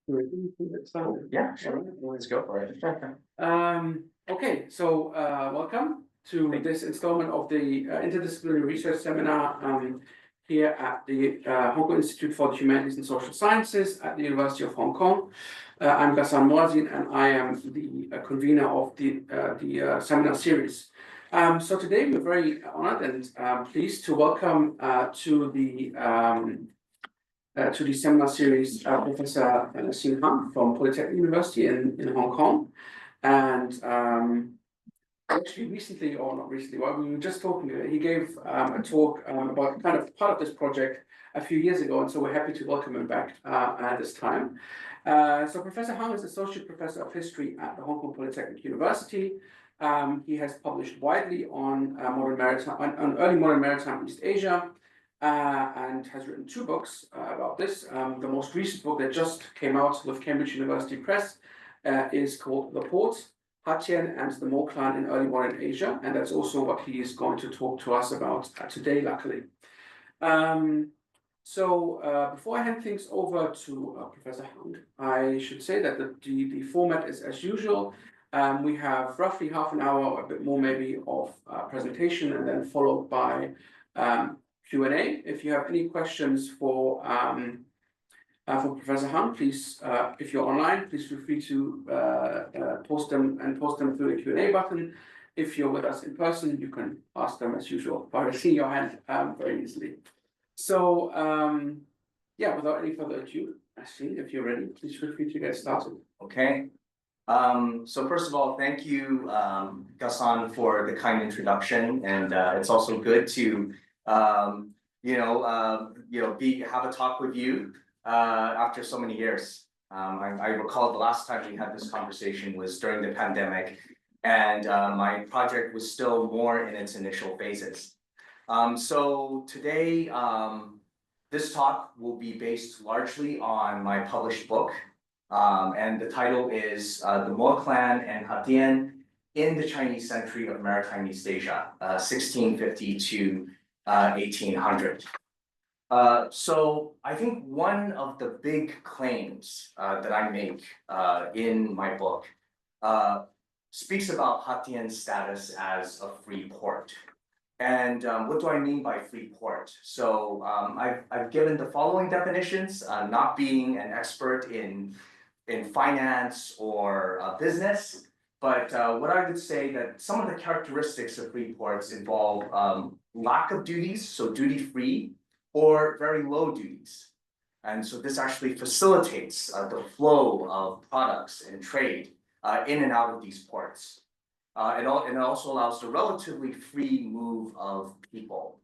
Yeah, sure. Let's go for it. Okay, so welcome to this installment of the Interdisciplinary Research Seminar here at the Hong Kong Institute for the Humanities and Social Sciences at the University of Hong Kong. I'm Ghassan Moazin, and I am the convener of the seminar series. So today we're very honored and pleased to welcome to the seminar series Professor Xing from Polytechnic University in Hong Kong. And actually recently, or not recently, while we were just talking, he gave a talk about kind of part of this project a few years ago, and so we're happy to welcome him back at this time. So Professor Hung is Associate Professor of History at the Hong Kong Polytechnic University. He has published widely on early modern maritime East Asia, and has written two books about this. The most recent book that just came out with Cambridge University Press is called The Port, Hatien and the Mo Clan in Early Modern Asia, and that's also what he is going to talk to us about today, luckily. Before I hand things over to Professor Hung, I should say that the format is as usual. We have roughly half an hour, or a bit more maybe, of presentation, and then followed by Q&A. If you have any questions for Professor Hung, please, if you're online, please feel free to post them through the Q&A button. If you're with us in person, you can ask them as usual by raising your hand very easily. So, yeah, without any further ado, Xing, if you're ready, please feel free to get started. Okay. So first of all, thank you, Ghassan, for the kind introduction, and it's also good to have a talk with you after so many years. I recall the last time we had this conversation was during the pandemic, and my project was still more in its initial phases. So today, this talk will be based largely on my published book, and the title is The Mo Clan and Hatien in the Chinese Century of Maritime East Asia, 1650 to 1800. So I think one of the big claims that I make in my book speaks about Hatien's status as a free port. And what do I mean by free port? So I've given the following definitions, not being an expert in finance or business, but what I would say that some of the characteristics of free ports involve lack of duties, so duty-free, or very low duties. And so this actually facilitates the flow of products and trade in and out of these ports. It also allows the relatively free move of people.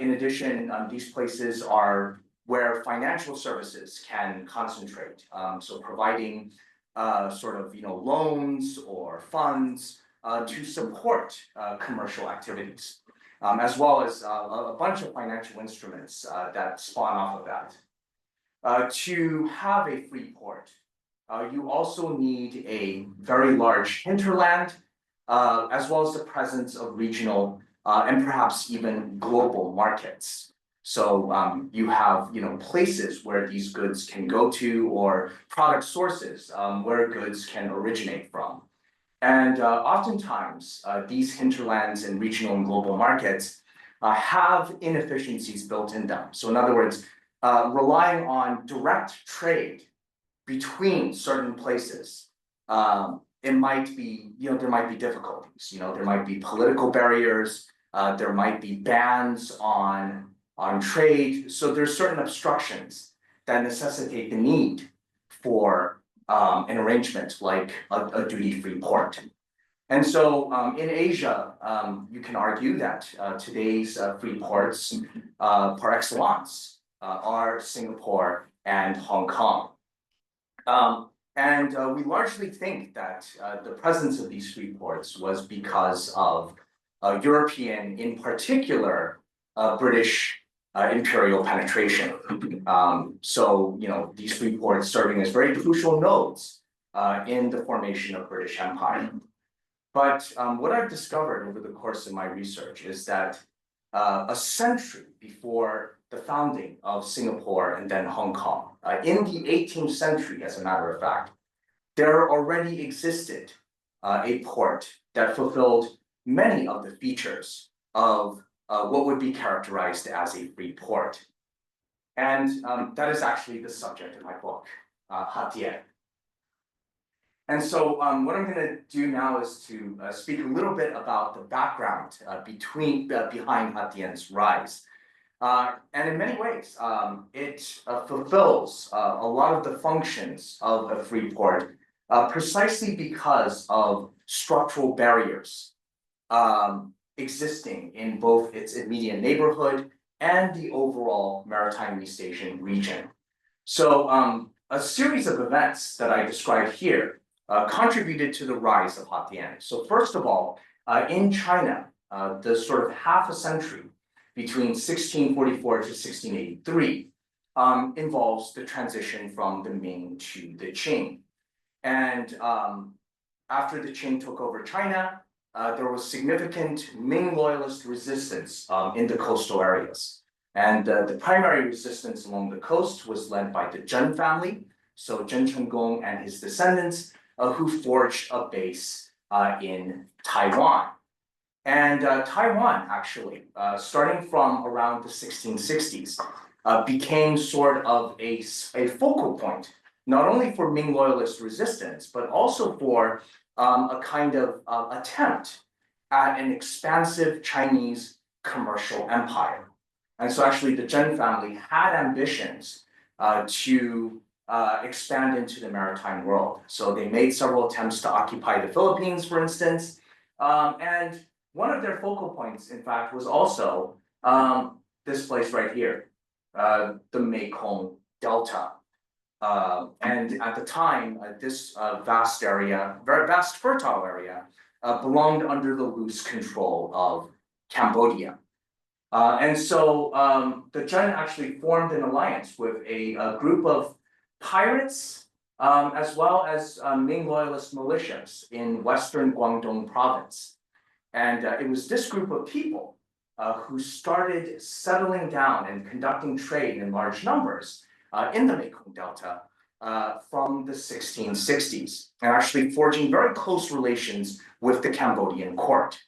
In addition, these places are where financial services can concentrate. So providing loans or funds to support commercial activities, as well as a bunch of financial instruments that spawn off of that. To have a free port, you also need a very large hinterland, as well as the presence of regional and perhaps even global markets. So you have places where these goods can go to, or product sources where goods can originate from. And oftentimes these hinterlands and regional and global markets have inefficiencies built in them. So in other words, relying on direct trade between certain places, it might be, there might be difficulties. There might be political barriers. There might be bans on trade. So there's certain obstructions that necessitate the need for an arrangement like a duty-free port. And so in Asia, you can argue that today's free ports par excellence are Singapore and Hong Kong. And we largely think that the presence of these free ports was because of European, in particular, British imperial penetration. So these free ports serving as very crucial nodes in the formation of British Empire. But what I've discovered over the course of my research is that a century before the founding of Singapore and then Hong Kong. In the 18th century, as a matter of fact, there already existed a port that fulfilled many of the features of what would be characterized as a free port. And that is actually the subject of my book, Hatien. And so what I'm going to do now is to speak a little bit about the background behind Hatien's rise. And in many ways, it fulfills a lot of the functions of a free port precisely because of structural barriers existing in both its immediate neighborhood and the overall Maritime Station region. So a series of events that I describe here contributed to the rise of Hatien. So first of all, in China, the sort of half a century between 1644 to 1683 involves the transition from the Ming to the Qing. And after the Qing took over China, there was significant Ming loyalist resistance in the coastal areas. And the primary resistance along the coast was led by the Zhen family, so Zhen Chenggong and his descendants, who forged a base in Taiwan. And Taiwan, actually, starting from around the 1660s, became sort of a focal point, not only for Ming loyalist resistance, but also for a kind of attempt at an expansive Chinese commercial empire. And so actually the Zhen family had ambitions to expand into the maritime world. So they made several attempts to occupy the Philippines, for instance. And one of their focal points, in fact, was also this place right here, the Mekong Delta. And at the time, this vast area, very vast fertile area, belonged under the loose control of Cambodia. And so the Zhen actually formed an alliance with a group of pirates, as well as Ming loyalist militias in Western Guangdong province. And it was this group of people who started settling down and conducting trade in large numbers in the Mekong Delta from the 1660s, and actually forging very close relations with the Cambodian court.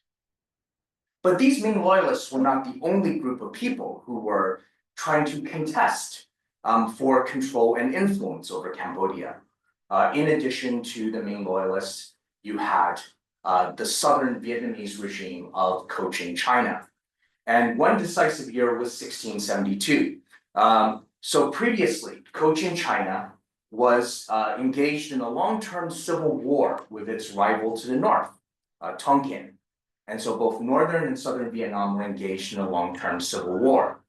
But these Ming loyalists were not the only group of people who were trying to contest for control and influence over Cambodia. In addition to the Ming loyalists, you had the southern Vietnamese regime of Cochin China. And one decisive year was 1672. So previously, Cochin China was engaged in a long-term civil war with its rival to the north, Tonkin. And so both northern and southern Vietnam were engaged in a long-term civil war.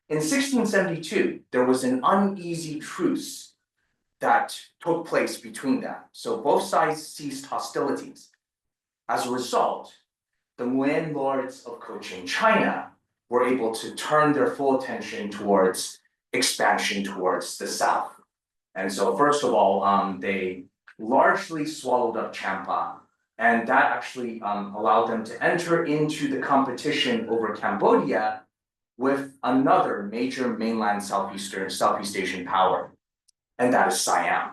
In 1672, there was an uneasy truce that took place between them. So both sides ceased hostilities. As a result, the Nguyen lords of Cochin China were able to turn their full attention towards expansion towards the south. And so first of all, they largely swallowed up Champa, and that actually allowed them to enter into the competition over Cambodia with another major mainland Southeast Asian power, and that is Siam.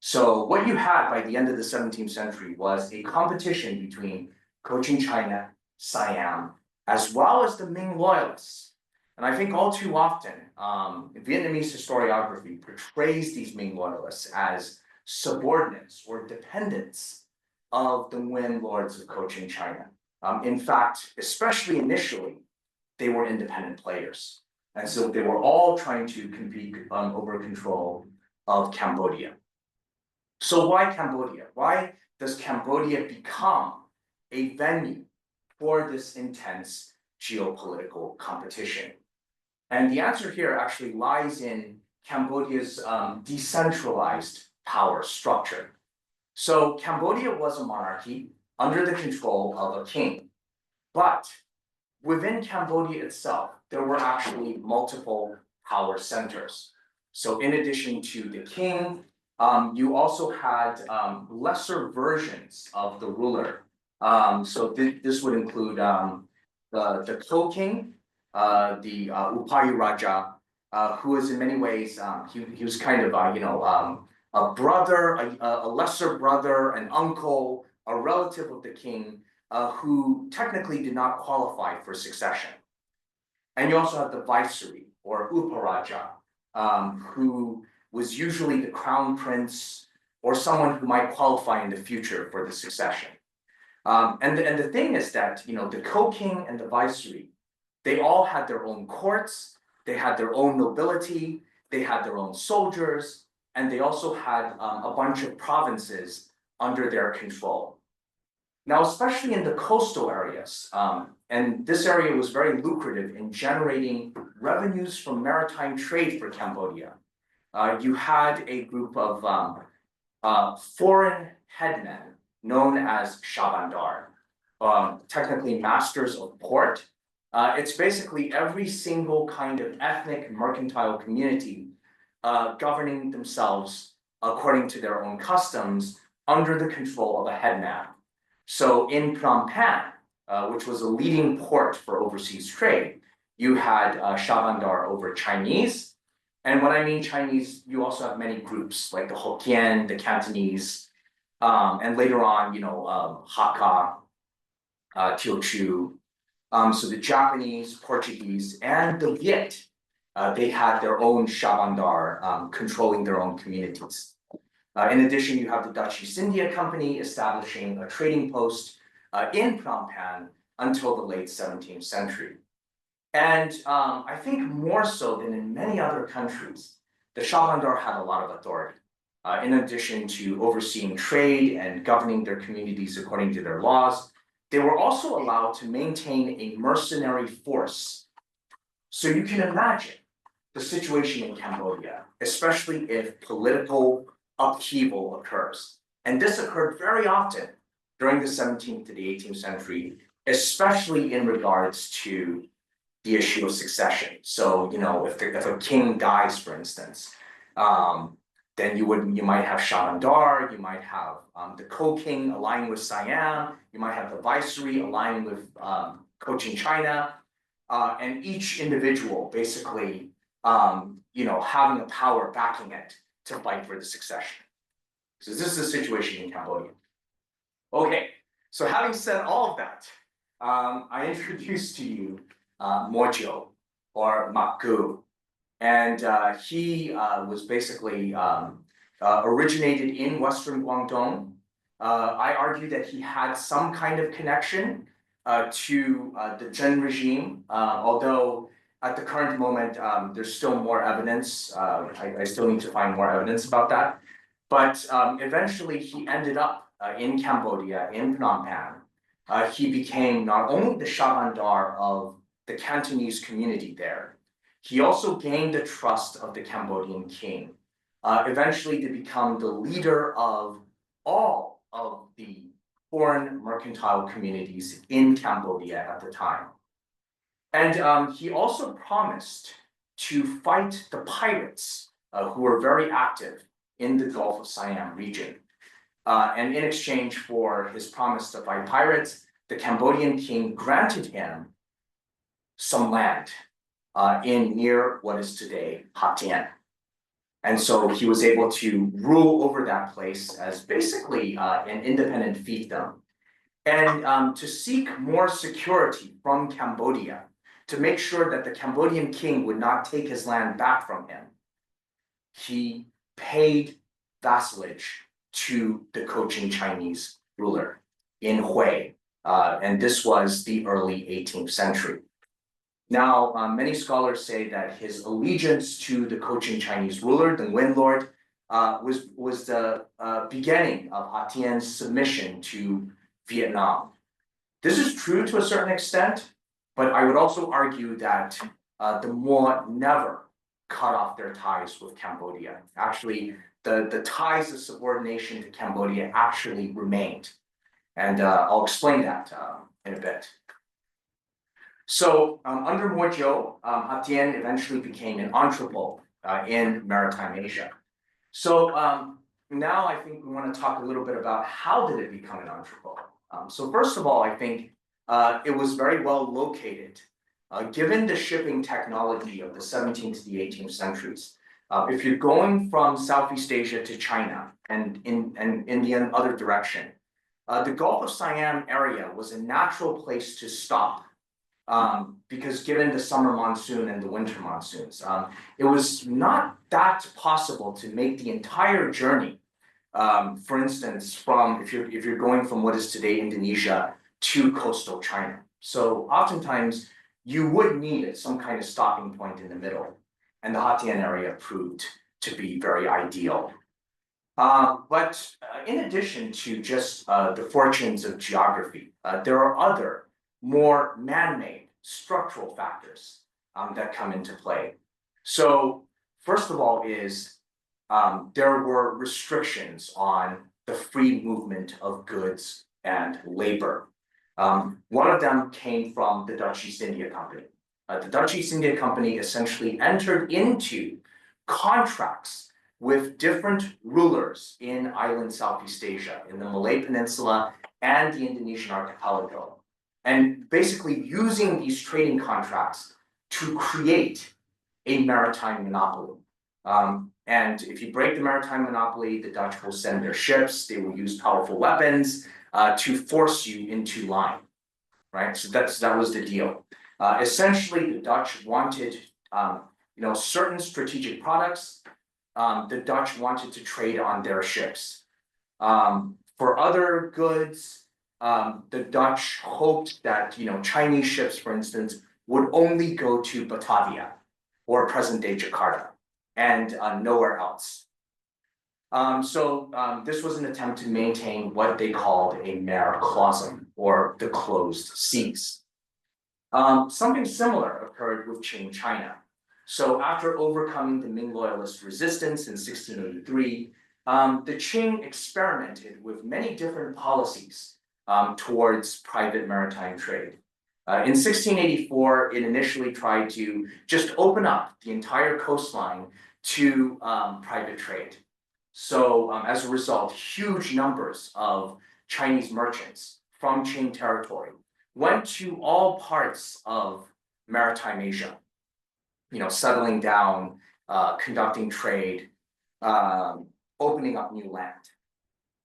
So what you had by the end of the 17th century was a competition between Cochin China, Siam, as well as the Ming loyalists. And I think all too often, Vietnamese historiography portrays these Ming loyalists as subordinates or dependents of the Nguyen lords of Cochin China. In fact, especially initially, they were independent players. And so they were all trying to compete over control of Cambodia. So why Cambodia? Why does Cambodia become a venue for this intense geopolitical competition? And the answer here actually lies in Cambodia's decentralized power structure. So Cambodia was a monarchy under the control of a king, but within Cambodia itself, there were actually multiple power centers. So in addition to the king, you also had lesser versions of the ruler. So this would include the co-king, the Upayu Raja, who was in many ways, he was kind of, a brother, a lesser brother, an uncle, a relative of the king, who technically did not qualify for succession. And you also have the viceroy or uparaja, who was usually the crown prince or someone who might qualify in the future for the succession. And the thing is that, the co-king and the viceroy, they all had their own courts, they had their own nobility, they had their own soldiers, and they also had a bunch of provinces under their control. Now, especially in the coastal areas, and this area was very lucrative in generating revenues from maritime trade for Cambodia. You had a group of foreign headmen known as Shabandar, technically masters of port. It's basically every single kind of ethnic mercantile community governing themselves according to their own customs under the control of a headman. So in Phnom Penh, which was a leading port for overseas trade, you had Shabandar over Chinese. And when I mean Chinese, you also have many groups like the Hokkien, the Cantonese, and later on, Hakka, Teochew. So the Japanese, Portuguese, and the Viet, they had their own Shabandar controlling their own communities. In addition, you have the Dutch East India Company establishing a trading post in Phnom Penh until the late 17th century. And I think more so than in many other countries, the Shabandar had a lot of authority. In addition to overseeing trade and governing their communities according to their laws, they were also allowed to maintain a mercenary force. So you can imagine the situation in Cambodia, especially if political upheaval occurs. And this occurred very often during the 17th to the 18th century, especially in regards to the issue of succession. So, if a king dies, for instance, then you might have Shabandar, you might have the co-king aligning with Siam, you might have the viceroy aligning with Cochin China, and each individual basically, having the power backing it to fight for the succession. So this is the situation in Cambodia. Okay, so having said all of that, I introduce to you Mojo or Maku. And he was basically originated in Western Guangdong. I argue that he had some kind of connection to the Zheng regime, although at the current moment there's still more evidence. I still need to find more evidence about that. But eventually he ended up in Cambodia, in Phnom Penh. He became not only the Shabandar of the Cantonese community there, he also gained the trust of the Cambodian king, eventually to become the leader of all of the foreign mercantile communities in Cambodia at the time. And he also promised to fight the pirates who were very active in the Gulf of Siam region. And in exchange for his promise to fight pirates, the Cambodian king granted him some land in near what is today Ha Tien. And so he was able to rule over that place as basically an independent fiefdom. And to seek more security from Cambodia, to make sure that the Cambodian king would not take his land back from him, he paid vassalage to the Cochin Chinese ruler in Hue. And this was the early 18th century. Now, many scholars say that his allegiance to the Cochin Chinese ruler, the Nguyen Lord, was the beginning of Ha Tien's submission to Vietnam. This is true to a certain extent, but I would also argue that the Moi never cut off their ties with Cambodia. Actually, the ties of subordination to Cambodia actually remained. And I'll explain that in a bit. So under Mojo, Ha Tien eventually became an entrepot in Maritime Asia. So now I think we want to talk a little bit about how did it become an entrepot. So first of all, I think it was very well located Given the shipping technology of the 17th to the 18th centuries, if you're going from Southeast Asia to China and in the other direction, the Gulf of Siam area was a natural place to stop. Because given the summer monsoon and the winter monsoons, it was not that possible to make the entire journey. For instance, from if you're going from what is today Indonesia to coastal China. So oftentimes you would need some kind of stopping point in the middle, and the Hatian area proved to be very ideal. But in addition to just the fortunes of geography, there are other more man-made structural factors that come into play. So first of all is there were restrictions on the free movement of goods and labor. One of them came from the Dutch East India Company. The Dutch East India Company essentially entered into contracts with different rulers in island Southeast Asia, in the Malay Peninsula and the Indonesian archipelago, and basically using these trading contracts to create a maritime monopoly. And if you break the maritime monopoly, the Dutch will send their ships, they will use powerful weapons to force you into line, right? So that was the deal. Essentially, the Dutch wanted certain strategic products. The Dutch wanted to trade on their ships. For other goods, the Dutch hoped that Chinese ships, for instance, would only go to Batavia or present-day Jakarta and nowhere else. So this was an attempt to maintain what they called a mare clausum, or the closed seas. Something similar occurred with Qing China. So after overcoming the Ming Loyalist resistance in 1683, the Qing experimented with many different policies towards private maritime trade. In 1684, it initially tried to just open up the entire coastline to private trade. So as a result, huge numbers of Chinese merchants from Qing territory went to all parts of maritime Asia, settling down, conducting trade, opening up new land.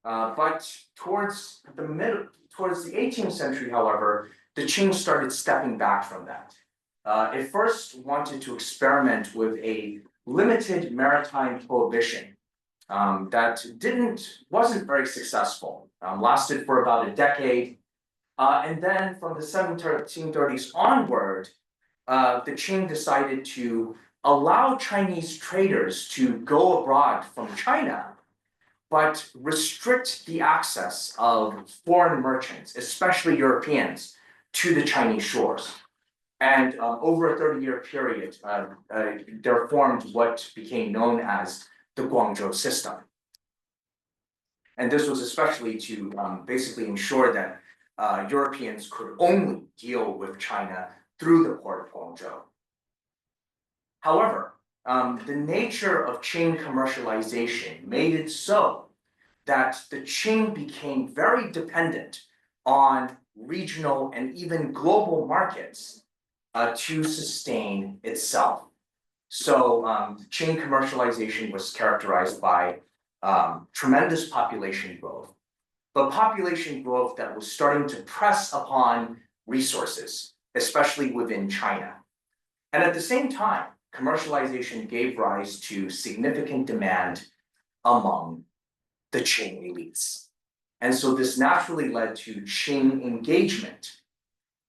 But towards the 18th century, however, the Qing started stepping back from that. It first wanted to experiment with a limited maritime prohibition that wasn't very successful, lasted for about a decade. And then from the 1730s onward, the Qing decided to allow Chinese traders to go abroad from China, but restrict the access of foreign merchants, especially Europeans, to the Chinese shores. And over a 30-year period, there formed what became known as the Guangzhou system. And this was especially to basically ensure that Europeans could only deal with China through the port of Guangzhou. However, the nature of Qing commercialization made it so that the Qing became very dependent on regional and even global markets to sustain itself. So Qing commercialization was characterized by tremendous population growth, but population growth that was starting to press upon resources, especially within China. And at the same time, commercialization gave rise to significant demand among the Qing elites. And so this naturally led to Qing engagement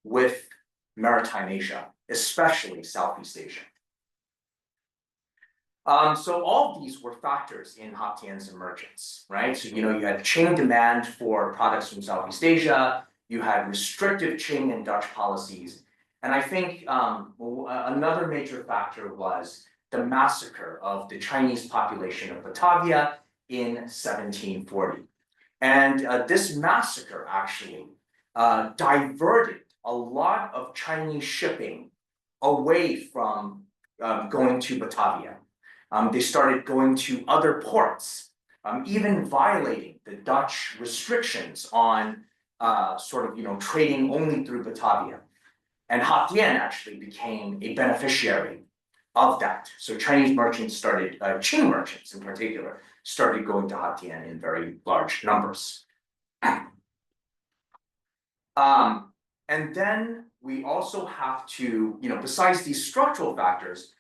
with maritime Asia, especially Southeast Asia. So all of these were factors in Hatian's emergence, right? So, you had Qing demand for products from Southeast Asia, you had restrictive Qing and Dutch policies. And I think another major factor was the massacre of the Chinese population of Batavia in 1740. And this massacre actually diverted a lot of Chinese shipping away from going to Batavia. They started going to other ports, even violating the Dutch restrictions on trading only through Batavia. And Hatian actually became a beneficiary of that. So Chinese merchants started, Qing merchants in particular, started going to Hatian in very large numbers. And then we also have to, besides these structural factors,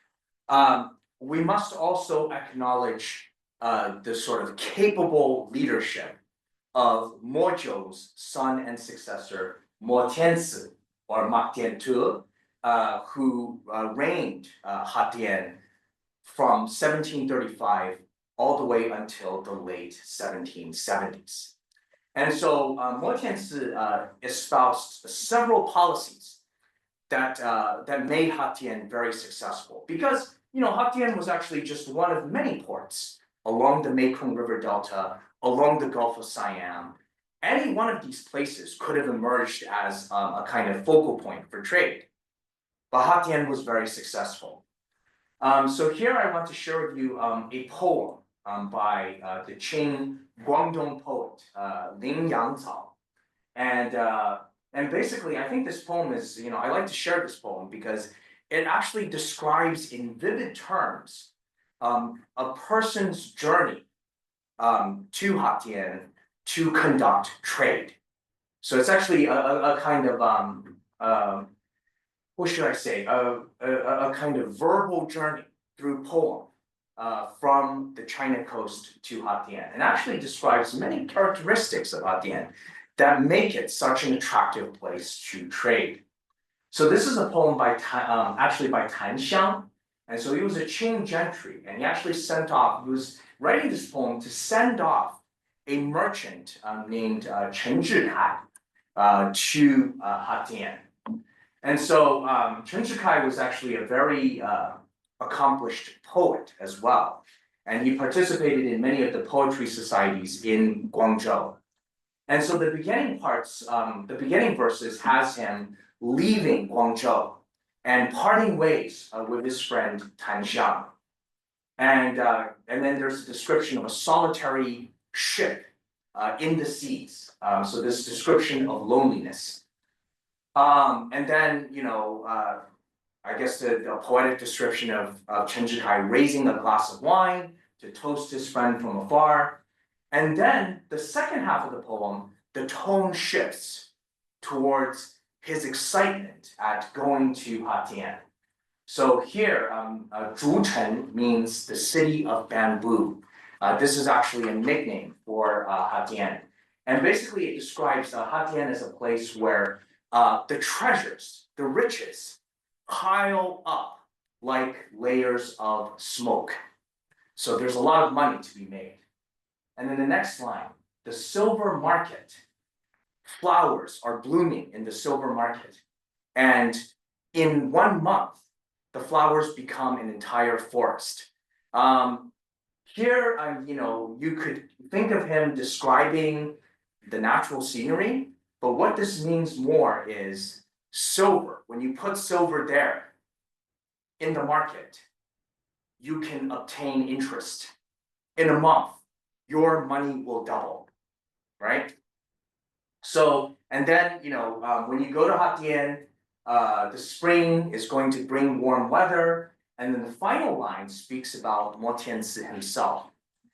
we must also acknowledge the sort of capable leadership of Mo Zhou's son and successor, Mo Tianzi, or Ma Tiantu, who reigned Hatian from 1735 all the way until the late 1770s. And so Mo Tianzi espoused several policies that made Hatian very successful, because Hatian was actually just one of many ports along the Mekong River Delta, along the Gulf of Siam. Any one of these places could have emerged as a kind of focal point for trade, but Hatian was very successful. So here I want to share with you a poem by the Qing Guangdong poet Ling Yangcao, and basically I think this poem is, I like to share this poem because it actually describes in vivid terms a person's journey to Hatian to conduct trade. So it's actually a kind of what should I say, a kind of verbal journey through poem from the China coast to Hatian, and actually describes many characteristics of Hatian that make it such an attractive place to trade. So this is a poem by actually by Tan Xiang, and so he was a Qing gentry, and he actually he was writing this poem to send off a merchant named Chen Zhikai to Hatian. And so Chen Zhikai was actually a very accomplished poet as well, and he participated in many of the poetry societies in Guangzhou. And so the beginning verses has him leaving Guangzhou and parting ways with his friend Tan Xiang. And then there's a description of a solitary ship in the seas. So this description of loneliness. And then, I guess the poetic description of Chen Zhikai raising a glass of wine to toast his friend from afar. And then the second half of the poem, the tone shifts towards his excitement at going to Hatian. So here, Zhuchen means the city of bamboo. This is actually a nickname for Hatian. And basically it describes Hatian as a place where the treasures, the riches, pile up like layers of smoke. So there's a lot of money to be made. And then the next line, the silver market. Flowers are blooming in the silver market. And in 1 month, the flowers become an entire forest. Here, you could think of him describing the natural scenery, but what this means more is silver. When you put silver there in the market, you can obtain interest. In a month, your money will double, right? So, and then, when you go to Hatian, the spring is going to bring warm weather. And then the final line speaks about Mo Tianzi himself.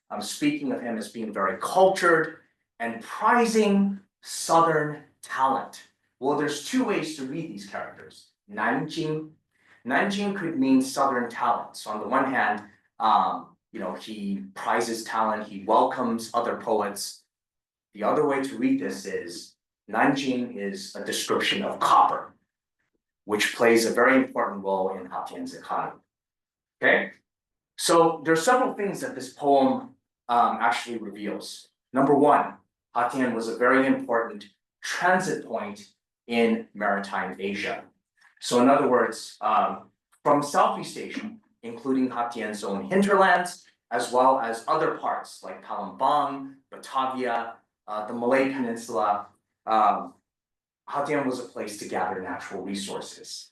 I'm speaking of him as being very cultured and prizing Southern talent. Well, there's two ways to read these characters. Nanjing. Nanjing could mean Southern talent. So on the one hand, he prizes talent, he welcomes other poets. The other way to read this is Nanjing is a description of copper, which plays a very important role in Hatian's economy. Okay, so there are several things that this poem actually reveals. Number one, Hatian was a very important transit point in maritime Asia. So in other words, from Southeast Asia, including Hatian's own hinterlands, as well as other parts like Palembang, Batavia, the Malay Peninsula, Hatian was a place to gather natural resources.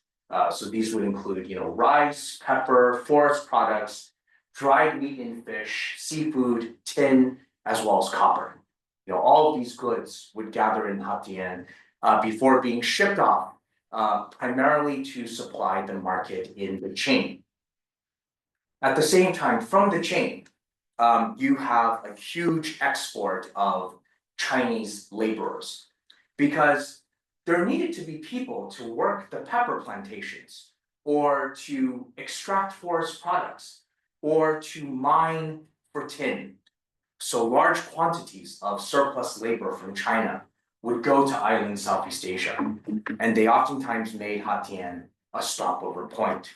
So these would include, rice, pepper, forest products, dried meat and fish, seafood, tin, as well as copper. All of these goods would gather in Hatian before being shipped off primarily to supply the market in the Qing. At the same time, from the Qing, you have a huge export of Chinese laborers because there needed to be people to work the pepper plantations or to extract forest products or to mine for tin. So large quantities of surplus labor from China would go to island Southeast Asia, and they oftentimes made Hatian a stopover point.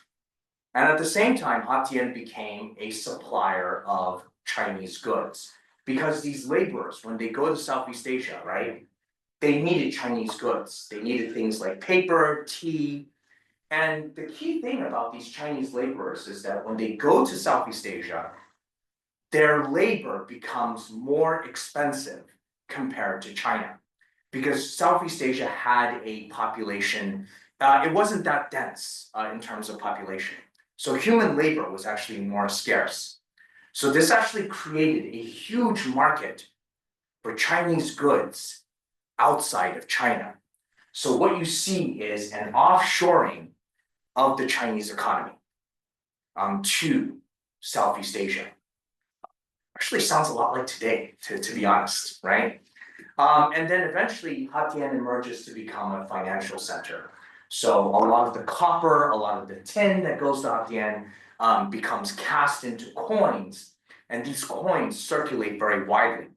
And at the same time, Hatian became a supplier of Chinese goods because these laborers, when they go to Southeast Asia, right, they needed Chinese goods. They needed things like paper, tea. And the key thing about these Chinese laborers is that when they go to Southeast Asia, their labor becomes more expensive compared to China because Southeast Asia had a population, it wasn't that dense in terms of population. So human labor was actually more scarce. So this actually created a huge market for Chinese goods outside of China. So what you see is an offshoring of the Chinese economy to Southeast Asia. Actually sounds a lot like today, to be honest, right? And then eventually Hatian emerges to become a financial center. So a lot of the copper, a lot of the tin that goes to Hatian becomes cast into coins, and these coins circulate very widely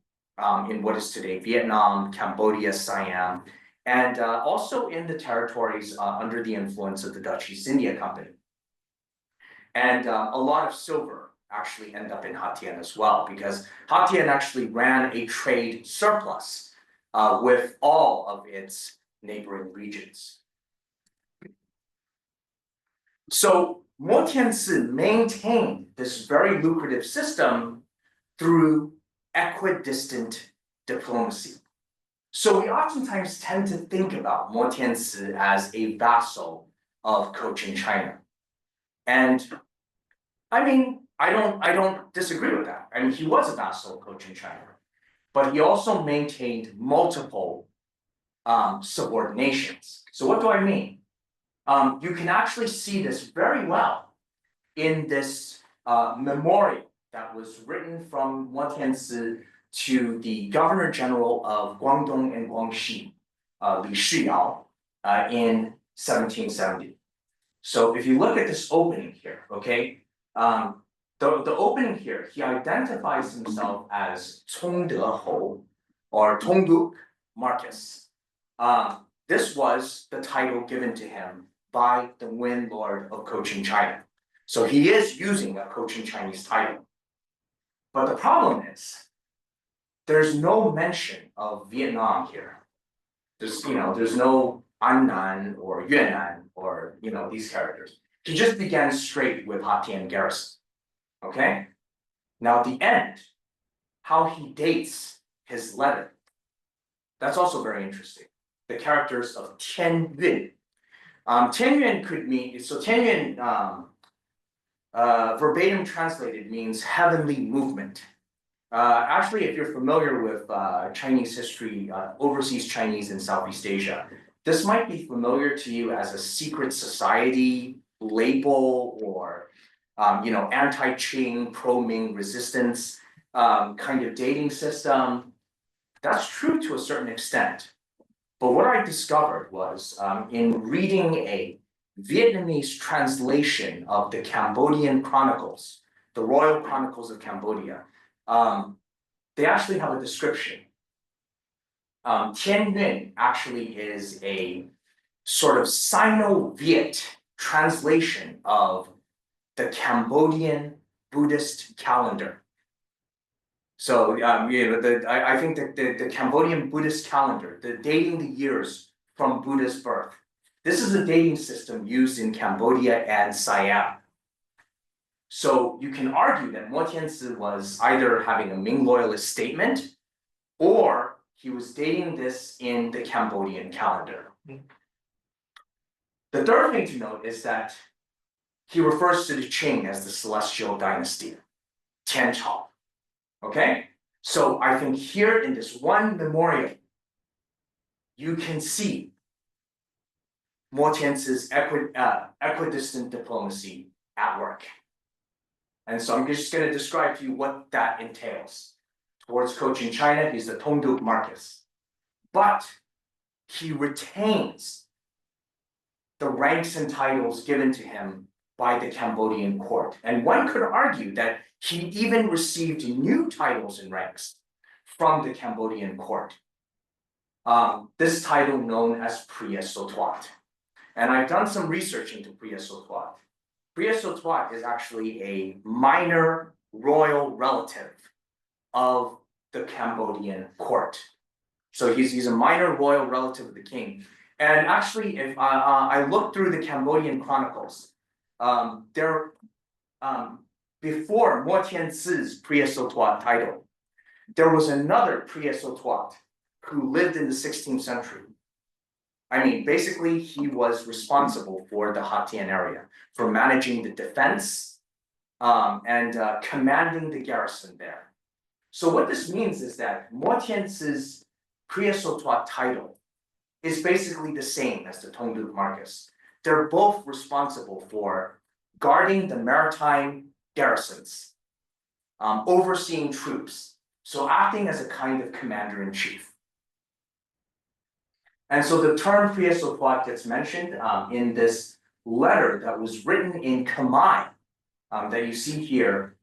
in what is today Vietnam, Cambodia, Siam, and also in the territories under the influence of the Dutch East India Company. And a lot of silver actually end up in Hatian as well, because Hatian actually ran a trade surplus with all of its neighboring regions. So Mo Tianzi maintained this very lucrative system through equidistant diplomacy. So we oftentimes tend to think about Mo Tianzi as a vassal of Cochin China. And I mean, I don't disagree with that. I mean, he was a vassal of Cochin China, but he also maintained multiple subordinations. So what do I mean? You can actually see this very well in this memorial that was written from Mo Tianzi to the Governor General of Guangdong and Guangxi, Li Shiyao, in 1770. So if you look at this opening here, okay, the opening here, he identifies himself as Congde Hou, or Tongduk Marcus. This was the title given to him by the Nguyen Lord of Cochin China. So he is using a Cochin Chinese title. But the problem is, there's no mention of Vietnam here. There's no Annan or Yunnan or these characters. He just began straight with Hatian garrison. Okay? Now at the end, how he dates his letter, that's also very interesting. The characters of Tian Yun. Tian Yun could mean, so Tian Yun verbatim translated means heavenly movement. Actually, if you're familiar with Chinese history, overseas Chinese in Southeast Asia, this might be familiar to you as a secret society label or anti-Qing, pro-Ming resistance kind of dating system. That's true to a certain extent. But what I discovered was in reading a Vietnamese translation of the Cambodian Chronicles, the Royal Chronicles of Cambodia, they actually have a description. Tian Yun actually is a sort of Sino-Viet translation of the Cambodian Buddhist calendar. So I think that the Cambodian Buddhist calendar, the dating the years from Buddha's birth, this is a dating system used in Cambodia and Siam. So you can argue that Mo Tianzi was either having a Ming loyalist statement or he was dating this in the Cambodian calendar. The third thing to note is that he refers to the Qing as the celestial dynasty, Tian Chao. Okay? So I think here in this one memorial, you can see Mo Tianzi's equidistant diplomacy at work. And so I'm just going to describe to you what that entails. Towards Cochin China, he's the Tongdu Marcus. But he retains the ranks and titles given to him by the Cambodian court. And one could argue that he even received new titles and ranks from the Cambodian court. This title known as Priya Sotwat. And I've done some research into Priya Sotwat. Priya Sotwat is actually a minor royal relative of the Cambodian court. So he's a minor royal relative of the king. And actually, if I looked through the Cambodian chronicles, before Mo Tianzi's Priya Sotwat title, there was another Priya Sotwat who lived in the 16th century. I mean, basically, he was responsible for the Hatian area, for managing the defense and commanding the garrison there. So what this means is that Mo Tianzi's Priya Sotwat title is basically the same as the Tongdu Marcus. They're both responsible for guarding the maritime garrisons, overseeing troops, so acting as a kind of commander-in-chief. And so the term Priya Sotwat gets mentioned in this letter that was written in Khmer that you see here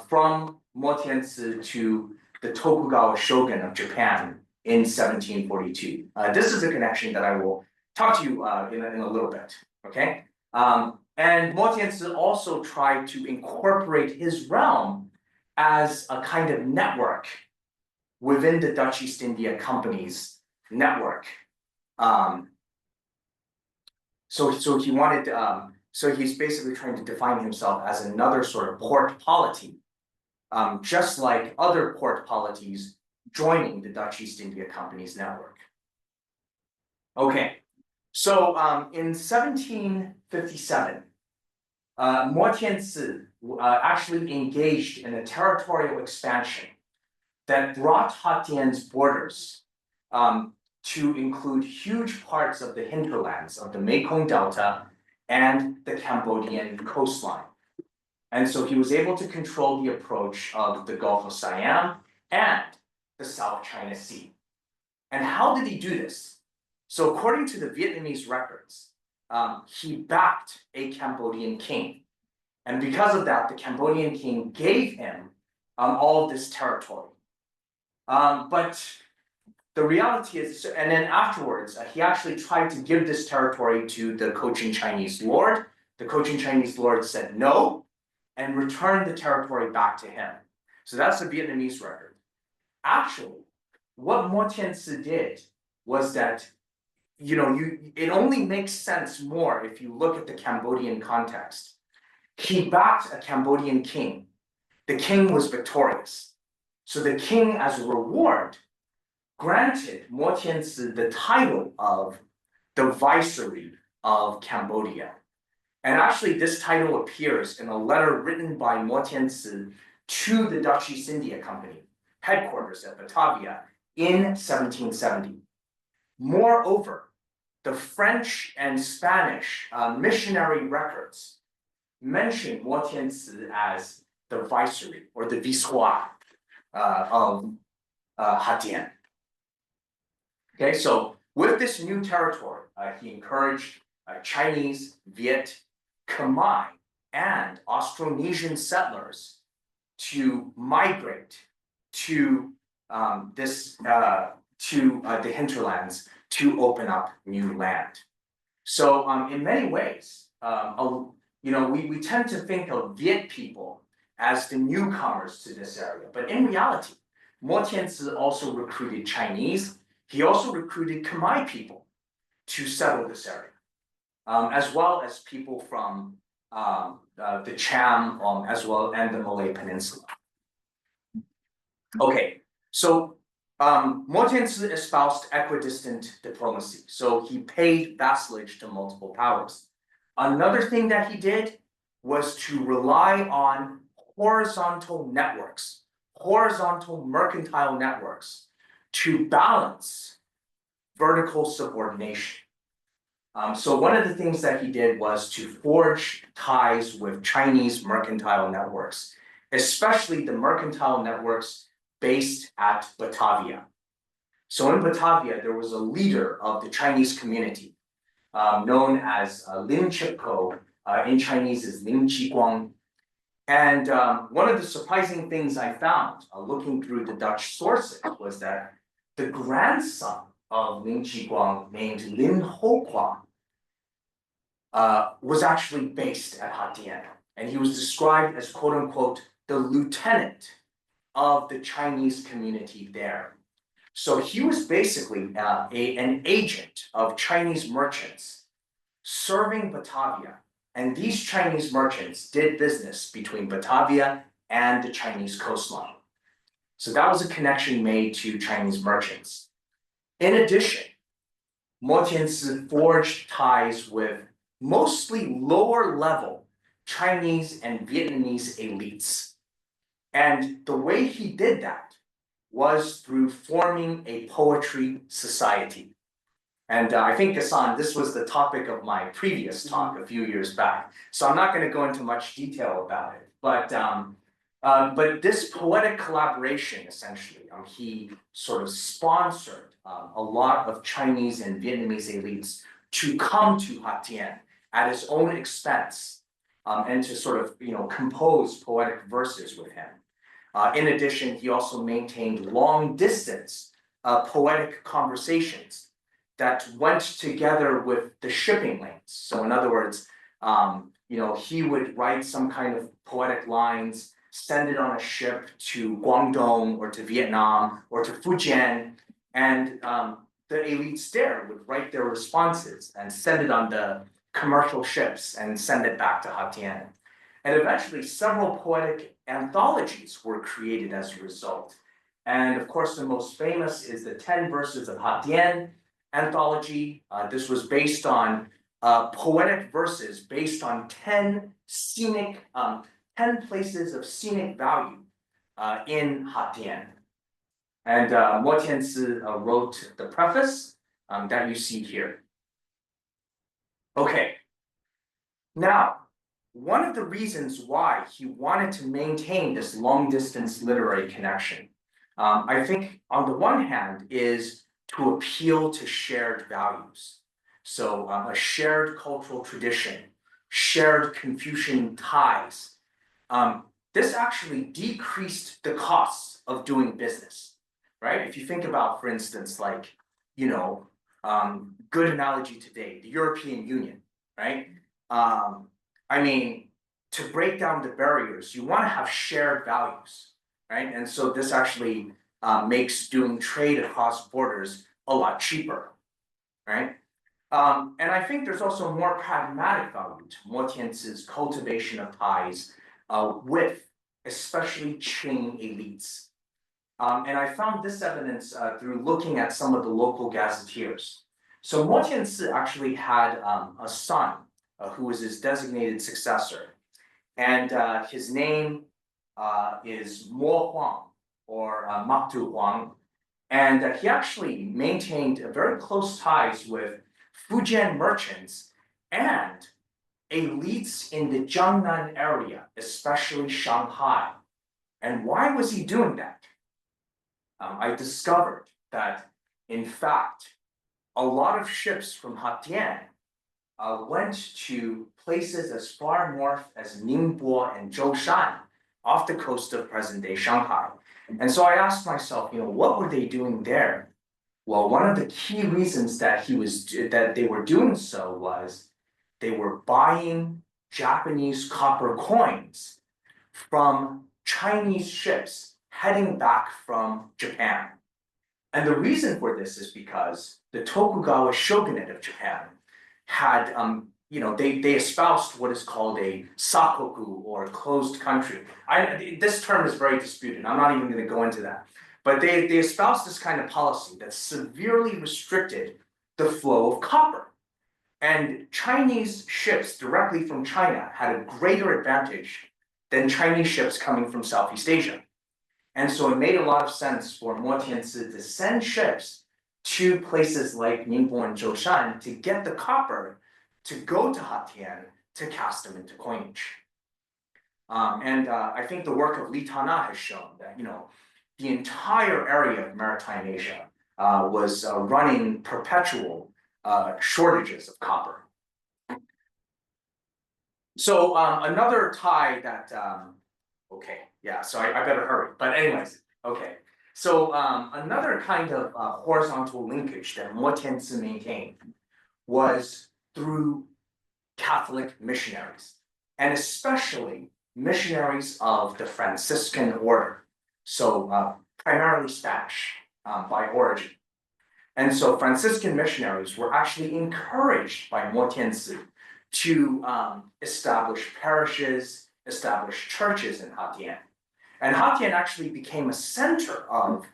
from Mo Tianzi to the Tokugawa shogun of Japan in 1742. This is a connection that I will talk to you in a little bit, okay? And Mo Tianzi also tried to incorporate his realm as a kind of network within the Dutch East India Company's network. So he wanted, so he's basically trying to define himself as another sort of port polity, just like other port polities joining the Dutch East India Company's network. Okay, so in 1757, Mo Tianzi actually engaged in a territorial expansion that brought Hatian's borders to include huge parts of the hinterlands of the Mekong Delta and the Cambodian coastline. And so he was able to control the approach of the Gulf of Siam and the South China Sea. And how did he do this? So according to the Vietnamese records, he backed a Cambodian king. And because of that, the Cambodian king gave him all of this territory. But the reality is, and then afterwards, he actually tried to give this territory to the Cochin Chinese lord. The Cochin Chinese lord said no and returned the territory back to him. So that's the Vietnamese record. Actually, what Mo Tianzi did was that, it only makes sense more if you look at the Cambodian context. He backed a Cambodian king. The king was victorious. So the king, as a reward, granted Mo Tianzi the title of the Viceroy of Cambodia. And actually, this title appears in a letter written by Mo Tianzi to the Dutch East India Company, headquarters at Batavia, in 1770. Moreover, the French and Spanish missionary records mention Mo Tianzi as the Viceroy or the Viceroy of Hatian. Okay, so with this new territory, he encouraged Chinese, Viet, Khmer, and Austronesian settlers to migrate to the hinterlands to open up new land. So in many ways, we tend to think of Viet people as the newcomers to this area, but in reality, Mo Tianzi also recruited Chinese. He also recruited Khmer people to settle this area, as well as people from the Cham, as well, and the Malay Peninsula. Okay, so Mo Tianzi espoused equidistant diplomacy, so he paid vassalage to multiple powers. Another thing that he did was to rely on horizontal networks, horizontal mercantile networks, to balance vertical subordination. So one of the things that he did was to forge ties with Chinese mercantile networks, especially the mercantile networks based at Batavia. So in Batavia, there was a leader of the Chinese community, known as Lin Chipko, in Chinese is Lin Qiguang. And one of the surprising things I found looking through the Dutch sources was that the grandson of Lin Qiguang, named Lin Hoquang, was actually based at Hatian. And he was described as, quote unquote, the lieutenant of the Chinese community there. So he was basically an agent of Chinese merchants serving Batavia. And these Chinese merchants did business between Batavia and the Chinese coastline. So that was a connection made to Chinese merchants. In addition, Mo Tianzi forged ties with mostly lower level Chinese and Vietnamese elites. And the way he did that was through forming a poetry society. And I think, Gassan, this was the topic of my previous talk a few years back. So I'm not going to go into much detail about it. But this poetic collaboration, essentially, he sort of sponsored a lot of Chinese and Vietnamese elites to come to Hatian at his own expense, and to sort of, compose poetic verses with him. In addition, he also maintained long distance poetic conversations that went together with the shipping lanes. So in other words, he would write some kind of poetic lines, send it on a ship to Guangdong or to Vietnam or to Fujian, and the elites there would write their responses and send it on the commercial ships and send it back to Hatian. And eventually several poetic anthologies were created as a result. And of course, the most famous is the 10 Verses of Hatian anthology. This was based on poetic verses based on 10 places of scenic value in Hatian. And Mo Tianzi wrote the preface that you see here. Okay, now, one of the reasons why he wanted to maintain this long distance literary connection, I think on the one hand is to appeal to shared values. So a shared cultural tradition, shared Confucian ties. This actually decreased the costs of doing business, right? If you think about, for instance, like, good analogy today, the European Union, right? I mean, to break down the barriers, you want to have shared values, right? And so this actually makes doing trade across borders a lot cheaper, right? And I think there's also more pragmatic value to Mo Tianzi's cultivation of ties with especially Qing elites. And I found this evidence through looking at some of the local gazetteers. So Mo Tianzi actually had a son who was his designated successor. And his name is Mo Huang, or Maktu Huang. And he actually maintained very close ties with Fujian merchants and elites in the Jiangnan area, especially Shanghai. And why was he doing that? I discovered that, in fact, a lot of ships from Hatian went to places as far north as Ningbo and Zhoushan, off the coast of present-day Shanghai. And so I asked myself, what were they doing there? Well, one of the key reasons that they were doing so was they were buying Japanese copper coins from Chinese ships heading back from Japan. And the reason for this is because the Tokugawa shogunate of Japan had, they espoused what is called a sakoku, or closed country. This term is very disputed. I'm not even going to go into that. But they espoused this kind of policy that severely restricted the flow of copper. And Chinese ships directly from China had a greater advantage than Chinese ships coming from Southeast Asia. And so it made a lot of sense for Mo Tianzi to send ships to places like Ningbo and Zhoushan to get the copper to go to Hatian to cast them into coinage. I think the work of Li Tana has shown that, the entire area of Maritime Asia was running perpetual shortages of copper. So another tie that, okay, yeah, so I better hurry, but anyways, okay. So another kind of horizontal linkage that Mo Tianzi maintained was through Catholic missionaries, and especially missionaries of the Franciscan order, so primarily Spanish by origin. And so Franciscan missionaries were actually encouraged by Mo Tianzi to establish parishes, establish churches in Hatian. And Hatian actually became a center of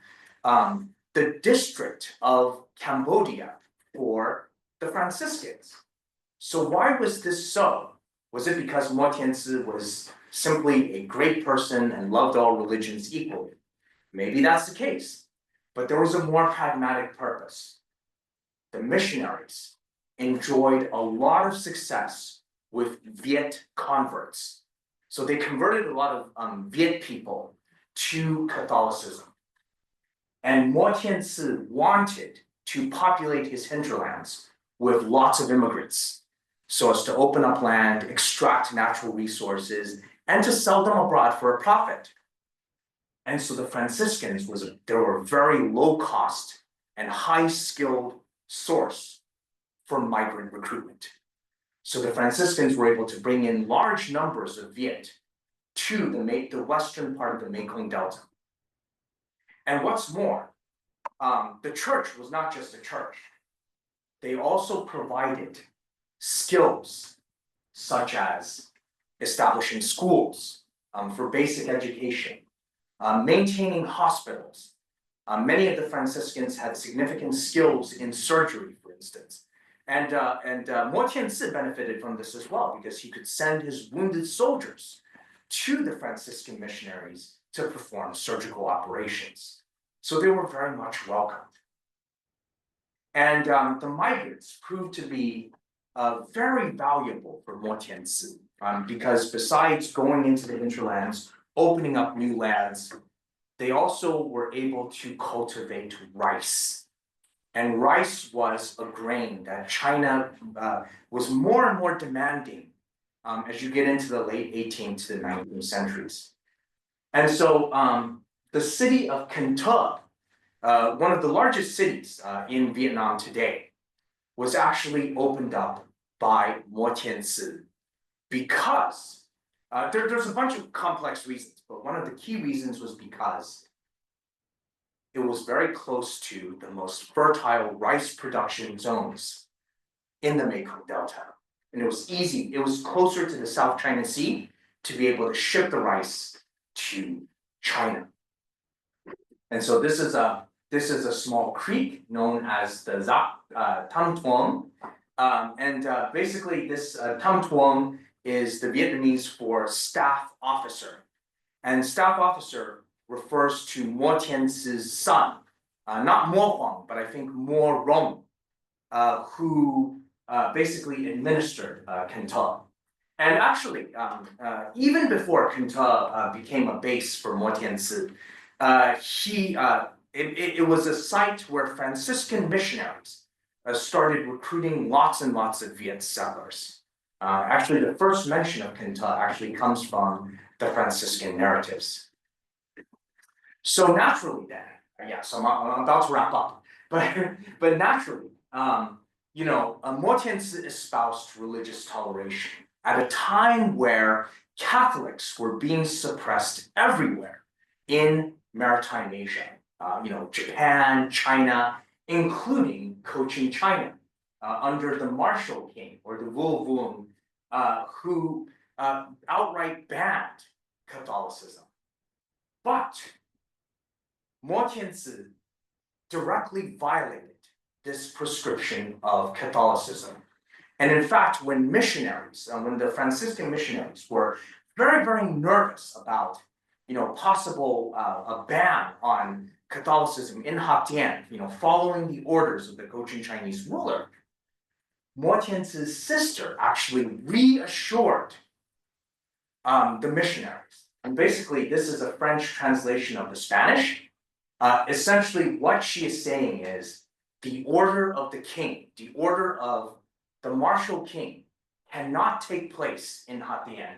the district of Cambodia for the Franciscans. So why was this so? Was it because Mo Tianzi was simply a great person and loved all religions equally? Maybe that's the case, but there was a more pragmatic purpose. The missionaries enjoyed a lot of success with Viet converts. So they converted a lot of Viet people to Catholicism. And Mo Tianzi wanted to populate his hinterlands with lots of immigrants, so as to open up land, extract natural resources, and to sell them abroad for a profit. And so the Franciscans they were a very low cost and high skilled source for migrant recruitment. So the Franciscans were able to bring in large numbers of Viet to the western part of the Mekong Delta. And what's more, the church was not just a church. They also provided skills such as establishing schools for basic education, maintaining hospitals. Many of the Franciscans had significant skills in surgery, for instance. And Mo Tianzi benefited from this as well, because he could send his wounded soldiers to the Franciscan missionaries to perform surgical operations. So they were very much welcomed. And the migrants proved to be very valuable for Mo Tianzi, because besides going into the hinterlands, opening up new lands, they also were able to cultivate rice. And rice was a grain that China was more and more demanding as you get into the late 18th to the 19th centuries. And so the city of Can Tho, one of the largest cities in Vietnam today, was actually opened up by Mo Tianzi because there's a bunch of complex reasons, but one of the key reasons was because it was very close to the most fertile rice production zones in the Mekong Delta. And it was easy, it was closer to the South China Sea to be able to ship the rice to China. And so this is a small creek known as the Tam Tuong. Basically this Tam Tuong is the Vietnamese for staff officer. And staff officer refers to Mo Tianzi's son, not Mo Huang, but I think Mo Rong, who basically administered Can Tho. And actually, even before Can Tho became a base for Mo Tianzi, it was a site where Franciscan missionaries started recruiting lots and lots of Viet settlers. Actually, the first mention of Can Tho actually comes from the Franciscan narratives. So naturally then, so I'm about to wrap up, but naturally, Mo Tianzi espoused religious toleration at a time where Catholics were being suppressed everywhere in Maritime Asia, Japan, China, including Cochin China, under the Marshal King or the Vu Vuong, who outright banned Catholicism. But Mo Tianzi directly violated this prescription of Catholicism. And in fact, when the Franciscan missionaries were very, very nervous about possible a ban on Catholicism in Hatian, following the orders of the Cochin Chinese ruler, Mo Tianzi's sister actually reassured the missionaries. And basically, this is a French translation of the Spanish. Essentially, what she is saying is the order of the king, the order of the martial king, cannot take place in Hatian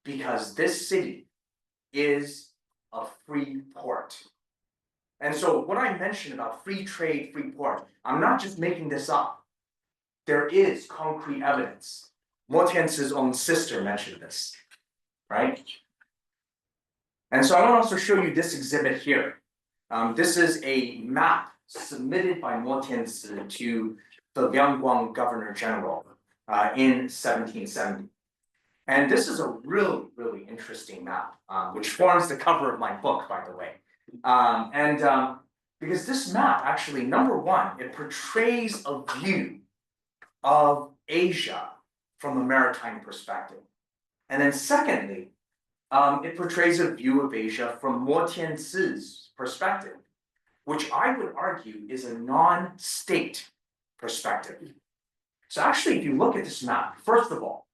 because this city is a free port. And so what I mentioned about free trade, free port, I'm not just making this up. There is concrete evidence. Mo Tianzi's own sister mentioned this, right? And so I want to also show you this exhibit here. This is a map submitted by Mo Tianzi to the Liangguang Governor General in 1770. And this is a really, really interesting map, which forms the cover of my book, by the way. Because this map actually, number one, it portrays a view of Asia from a maritime perspective. And then secondly, it portrays a view of Asia from Mo Tianzi's perspective, which I would argue is a non-state perspective. So actually, if you look at this map, first of all,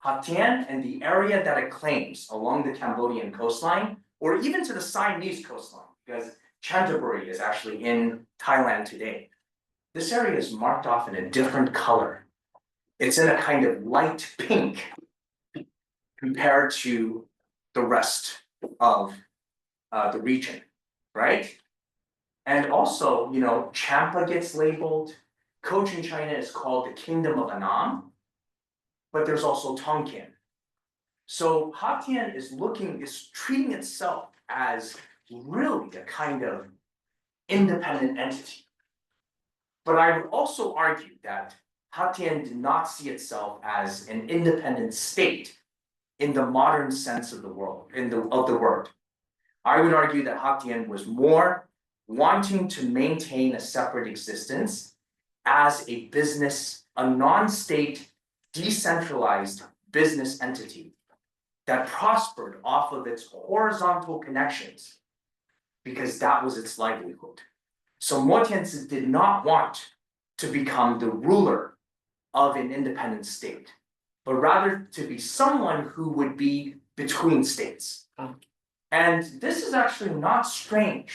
Hatian and the area that it claims along the Cambodian coastline, or even to the Siamese coastline, because Chantaburi is actually in Thailand today. This area is marked off in a different color. It's in a kind of light pink compared to the rest of the region, right? And also, Champa gets labeled. Cochin China is called the Kingdom of Annam, but there's also Tonkin. So Hatian is treating itself as really a kind of independent entity. But I would also argue that Hatian did not see itself as an independent state in the modern sense of the word. I would argue that Hatian was more wanting to maintain a separate existence as a business, a non-state, decentralized business entity that prospered off of its horizontal connections because that was its livelihood. So Mo Tianzi did not want to become the ruler of an independent state, but rather to be someone who would be between states. And this is actually not strange.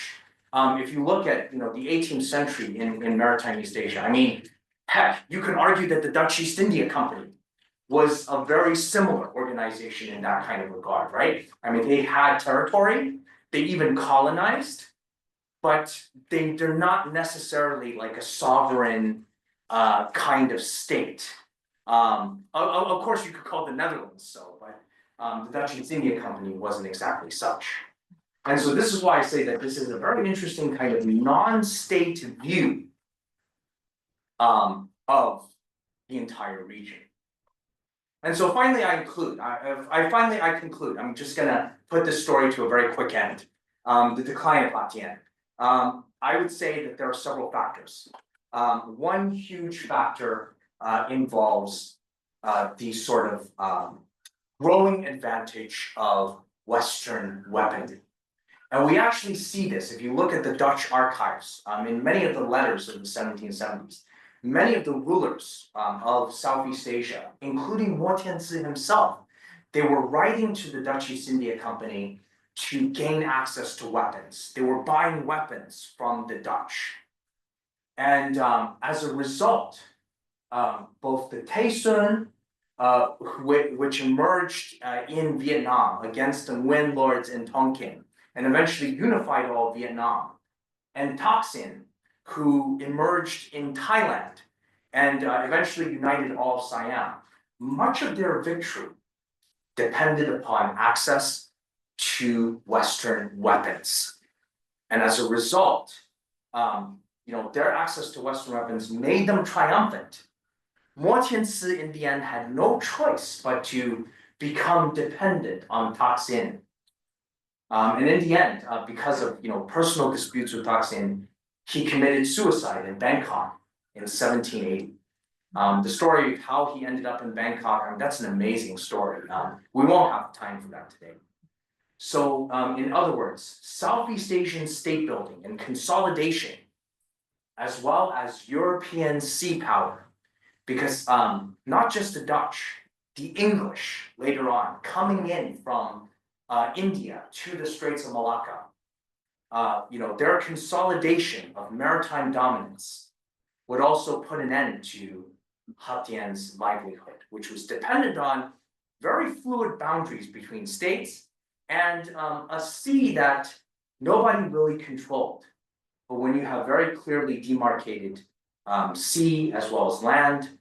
If you look at the 18th century in maritime East Asia, I mean, heck, you could argue that the Dutch East India Company was a very similar organization in that kind of regard, right? I mean, they had territory, they even colonized, but they're not necessarily like a sovereign kind of state. Of course, you could call the Netherlands so, but the Dutch East India Company wasn't exactly such. And so this is why I say that this is a very interesting kind of non-state view of the entire region. And so finally, I conclude. I'm just gonna put this story to a very quick end. The decline of Hatian. I would say that there are several factors. One huge factor involves the sort of growing advantage of Western weaponry. And we actually see this if you look at the Dutch archives in many of the letters of the 1770s. Many of the rulers of Southeast Asia, including Mo Tianzi himself, they were writing to the Dutch East India Company to gain access to weapons. They were buying weapons from the Dutch. And as a result, both the Tay Son, which emerged in Vietnam against the Nguyen lords in Tonkin, and eventually unified all of Vietnam, and Thaksin, who emerged in Thailand and eventually united all of Siam. Much of their victory depended upon access to Western weapons. And as a result, their access to Western weapons made them triumphant. Mo Tianzi in the end had no choice but to become dependent on Thaksin. And in the end, because of personal disputes with Thaksin, he committed suicide in Bangkok in 1780. The story of how he ended up in Bangkok, that's an amazing story. We won't have time for that today. So in other words, Southeast Asian state building and consolidation, as well as European sea power, because not just the Dutch, the English later on coming in from India to the Straits of Malacca, their consolidation of maritime dominance would also put an end to Hatian's livelihood, which was dependent on very fluid boundaries between states and a sea that nobody really controlled. But when you have very clearly demarcated sea as well as land,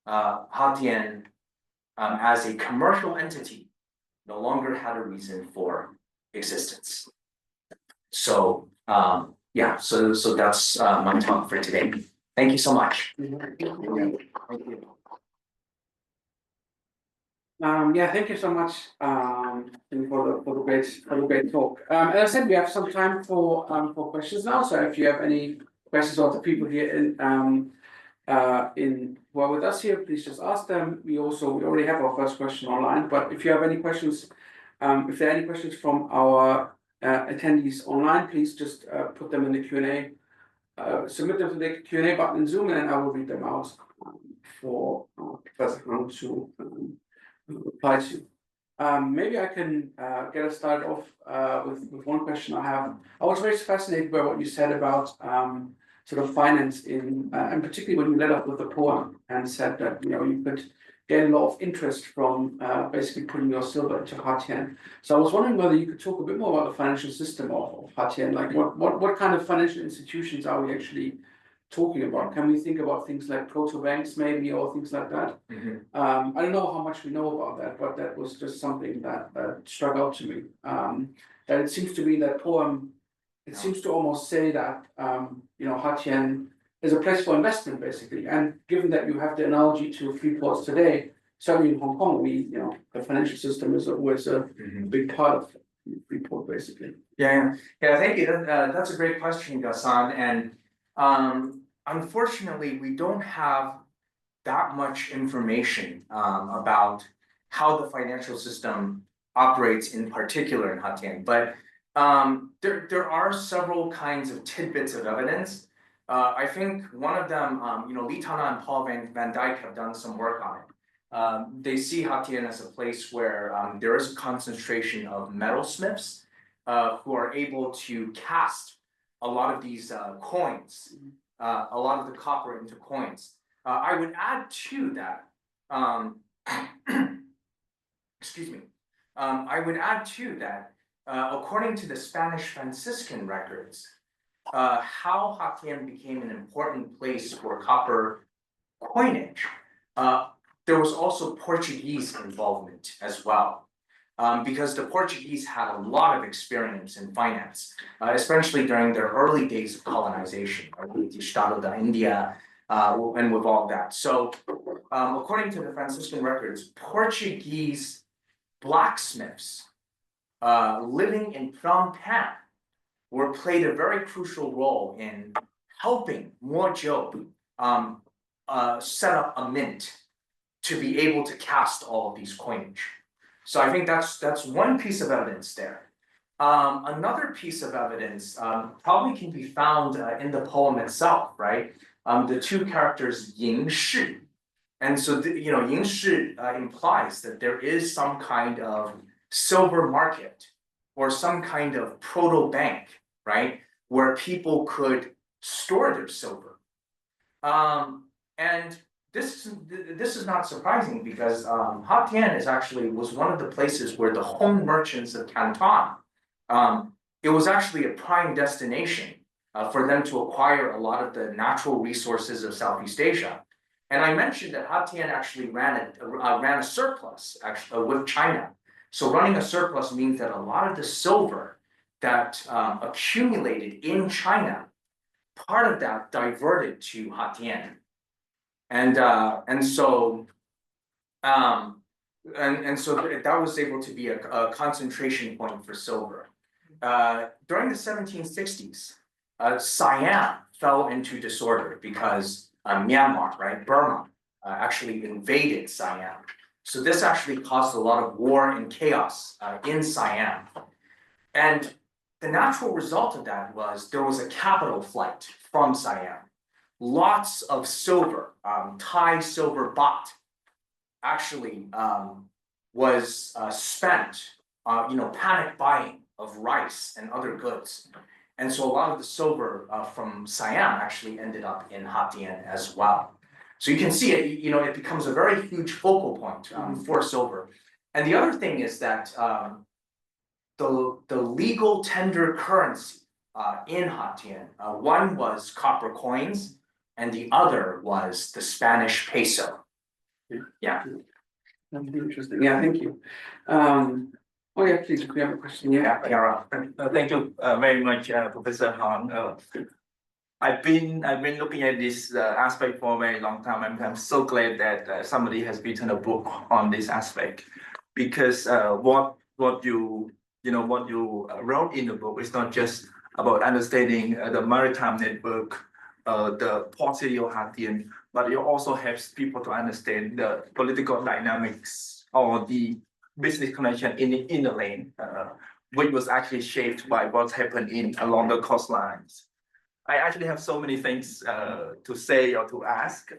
Hatian, as a commercial entity, no longer had a reason for existence. So yeah, so that's my talk for today. Thank you so much. Thank you. Yeah, thank you so much for the great talk. As I said, we have some time for questions now. So if you have any questions of the people here who are with us here, please just ask them. We already have our first question online. But if you have any questions, if there are any questions from our attendees online, please just put them in the Q&A. Submit them to the Q&A button in Zoom, and then I will read them out for Professor Han to reply to. Maybe I can get us started off with one question I have. I was very fascinated by what you said about sort of finance and particularly when you led up with the poem and said that you could get a lot of interest from basically putting your silver into Hatian. So I was wondering whether you could talk a bit more about the financial system of Hatian, like what kind of financial institutions are we actually talking about? Can we think about things like proto banks maybe, or things like that? I don't know how much we know about that, but that was just something that struck out to me. That it seems to be that poem, it seems to almost say that Hatian is a place for investment basically. And given that you have the analogy to free ports today, certainly in Hong Kong, the financial system is always a big part of free port basically. Yeah, thank you. That's a great question, Gassan. And unfortunately, we don't have that much information about how the financial system operates in particular in Hatian. But there are several kinds of tidbits of evidence. I think one of them, Lee Tana and Paul Van Dyke have done some work on it. They see Hatian as a place where there is a concentration of metalsmiths who are able to cast a lot of these coins, a lot of the copper into coins. I would add to that, excuse me, I would add to that, according to the Spanish Franciscan records, how Hatian became an important place for copper coinage, there was also Portuguese involvement as well. Because the Portuguese had a lot of experience in finance, especially during their early days of colonization, with the Estado da India, and with all that. So, according to the Franciscan records, Portuguese blacksmiths living in Phnom Penh played a very crucial role in helping Mo Zhou set up a mint to be able to cast all of these coinage. So I think that's one piece of evidence there. Another piece of evidence probably can be found in the poem itself, right? The two characters Ying Shi. And so, Ying Shi implies that there is some kind of silver market or some kind of proto bank, right? Where people could store their silver. And this is not surprising because Hatian was one of the places where the home merchants of Canton, it was actually a prime destination for them to acquire a lot of the natural resources of Southeast Asia. And I mentioned that Hatian actually ran a surplus with China. So running a surplus means that a lot of the silver that accumulated in China, part of that diverted to Hatian. And so that was able to be a concentration point for silver. During the 1760s, Siam fell into disorder because Myanmar, right, Burma, actually invaded Siam. So this actually caused a lot of war and chaos in Siam. And the natural result of that was there was a capital flight from Siam. Lots of silver, Thai silver baht, actually was spent, panic buying of rice and other goods. And so a lot of the silver from Siam actually ended up in Hatien as well. So you can see it, it becomes a very huge focal point for silver. And the other thing is that the legal tender currency in Hatien, one was copper coins, and the other was the Spanish peso. Yeah. That'd be interesting. Yeah, thank you. Oh yeah, please, if we have a question, yeah. Kiara. Thank you very much, Professor Han. I've been looking at this aspect for a very long time. I'm so glad that somebody has written a book on this aspect, because what you wrote in the book is not just about understanding the maritime network, the port city of Hatien, but it also helps people to understand the political dynamics or the business connection in the inner lane, which was actually shaped by what happened along the coastlines. I actually have so many things to say or to ask.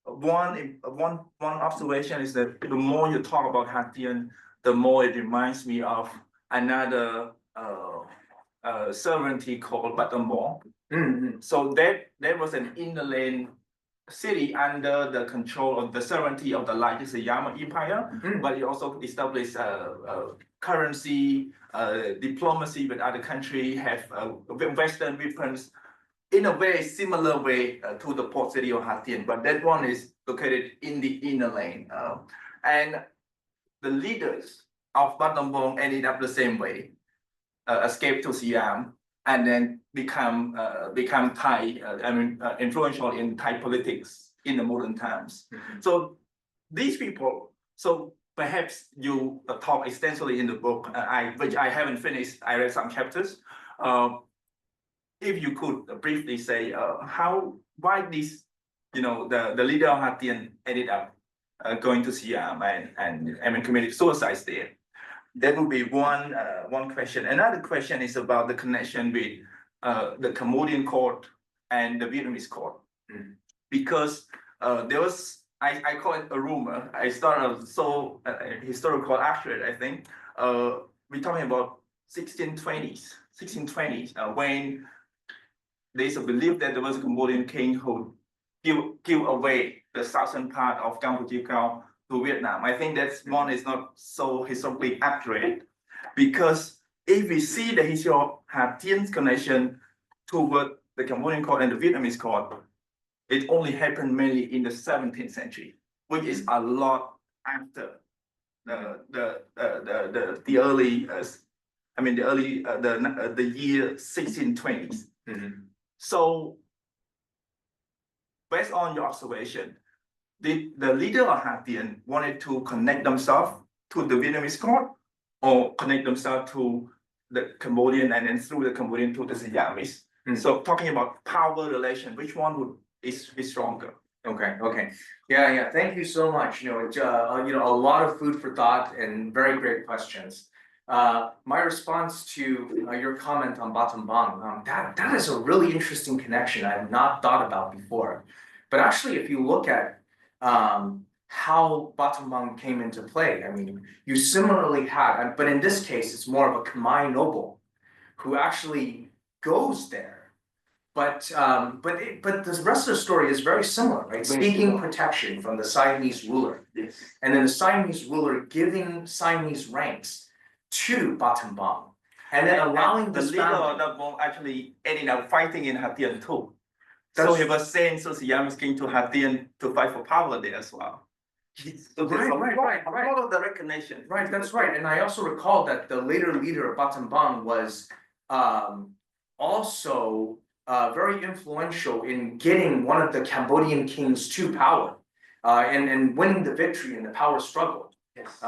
One observation is that the more you talk about Hatien, the more it reminds me of another sovereignty called Battambang. Mm-hmm. So that was an inner lane city under the control of the sovereignty of the largest Yama Empire, but it also established currency, diplomacy with other countries, have Western weapons in a very similar way to the port city of Hatien, but that one is located in the inner lane. And the leaders of Battambang ended up the same way, escaped to Siam, and then become Thai, influential in Thai politics in the modern times. Mm-hmm. So these people, so perhaps you talk extensively in the book, which I haven't finished. I read some chapters. If you could briefly say why this, the leader of Hatien ended up going to Siam and committed suicide there. That would be one question. Another question is about the connection with the Cambodian court and the Vietnamese court, because there was, I call it a rumor. I started so historical accurate. I think we're talking about 1620s, when there's a belief that there was a Cambodian king who give away the southern part of Cambodia to Vietnam. I think that one is not so historically accurate, because if we see the history of Hatien's connection toward the Cambodian court and the Vietnamese court, it only happened mainly in the 17th century, which is a lot after the early the year 1620s. Mm-hmm. So, based on your observation, did the leader of Hatien wanted to connect themselves to the Vietnamese court, or connect themselves to the Cambodian, and then through the Cambodian to the Siamese? So, talking about power relation, which one is stronger? Okay. Yeah. Thank you so much. A lot of food for thought and very great questions. My response to your comment on Battambang, that is a really interesting connection I have not thought about before. But actually, if you look at how Battambang came into play, you similarly had, but in this case, it's more of a Khmer noble who actually goes there. But the rest of the story is very similar, right? Seeking protection from the Siamese ruler, Yes. and then the Siamese ruler giving Siamese ranks to Battambang, and then allowing the this leader family. of Battambang actually ended up fighting in Hatien too. So he was saying so Siamese king to Hatien to fight for power there as well. So there's a lot of direct connection. Right, that's right. And I also recall that the later leader of Battambang was also very influential in getting one of the Cambodian kings to power, and winning the victory in the power struggle. Yes.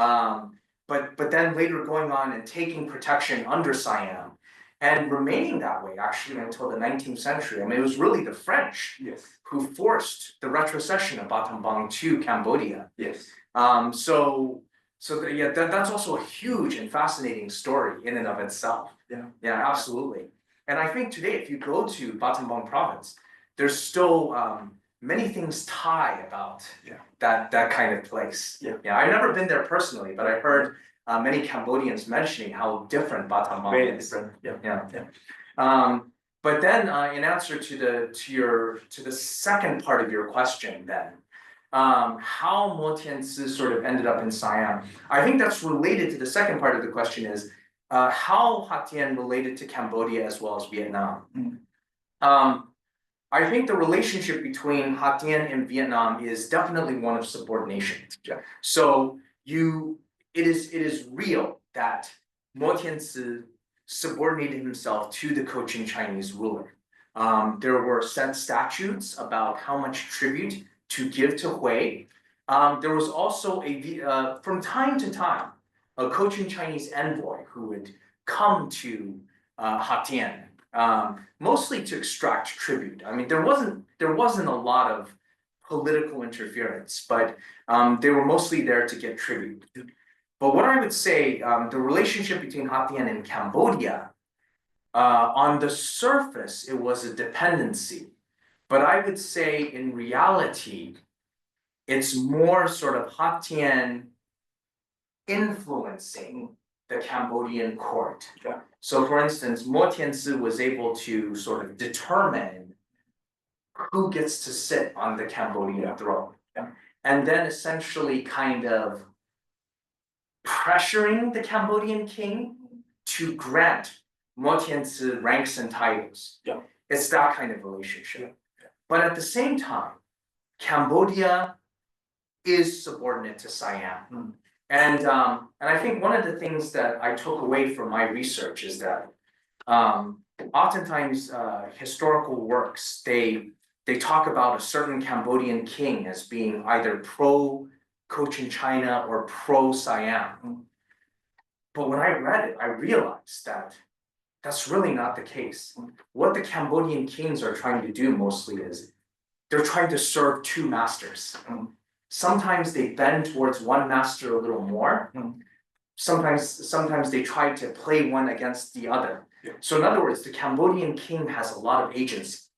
But then later going on and taking protection under Siam and remaining that way actually until the 19th century. It was really the French, Yes. who forced the retrocession of Battambang to Cambodia. Yes. So that's also a huge and fascinating story in and of itself. Yeah, absolutely. And I think today, if you go to Battambang province, there's still many things Thai about that kind of place. Yeah, I've never been there personally, but I heard many Cambodians mentioning how different Battambang is. But then, in answer to the second part of your question, then, how Mo Tianzi sort of ended up in Siam, I think that's related to the second part of the question is how Hatien related to Cambodia as well as Vietnam. I think the relationship between Hatien and Vietnam is definitely one of subordination. So it is real that Mo Tianzi subordinated himself to the Cochin Chinese ruler. There were set statutes about how much tribute to give to Hui. There was also from time to time, a Cochin Chinese envoy who would come to Hatien, mostly to extract tribute. I mean, there wasn't a lot of political interference, but they were mostly there to get tribute. But what I would say, the relationship between Hatien and Cambodia, on the surface, it was a dependency. But I would say in reality, it's more sort of Hatien influencing the Cambodian court. So for instance, Mo Tianzi was able to sort of determine who gets to sit on the Cambodian throne. And then essentially kind of pressuring the Cambodian king to grant Mo Tianzi ranks and titles. It's that kind of relationship. But at the same time, Cambodia is subordinate to Siam. And I think one of the things that I took away from my research is that oftentimes historical works, they talk about a certain Cambodian king as being either pro-Cochin China or pro-Siam. But when I read it, I realized that that's really not the case. What the Cambodian kings are trying to do mostly is they're trying to serve two masters. Sometimes they bend towards one master a little more. Sometimes they try to play one against the other. So in other words, the Cambodian king has a lot of agency.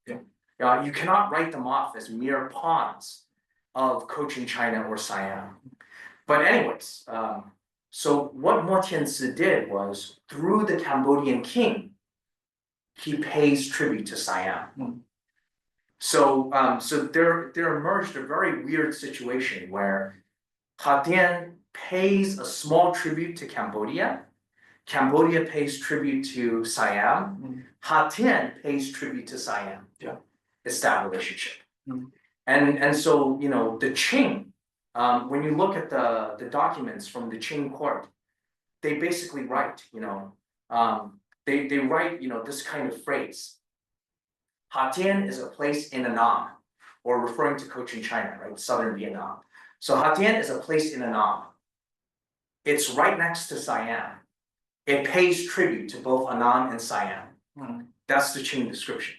You cannot write them off as mere pawns of Cochin China or Siam. But anyways, so what Mo Tianzi did was, through the Cambodian king, he pays tribute to Siam. So there emerged a very weird situation where Hatien pays a small tribute to Cambodia, Cambodia pays tribute to Siam, Hatien pays tribute to Siam. It's that relationship. And so, you know, the Qing, when you look at the documents from the Qing court, they basically write, you know, they write, you know, this kind of phrase. Hatien is a place in Annam, or referring to Cochin China, right, southern Vietnam. So Hatien is a place in Annam. It's right next to Siam. It pays tribute to both Annam and Siam. That's the Qing description.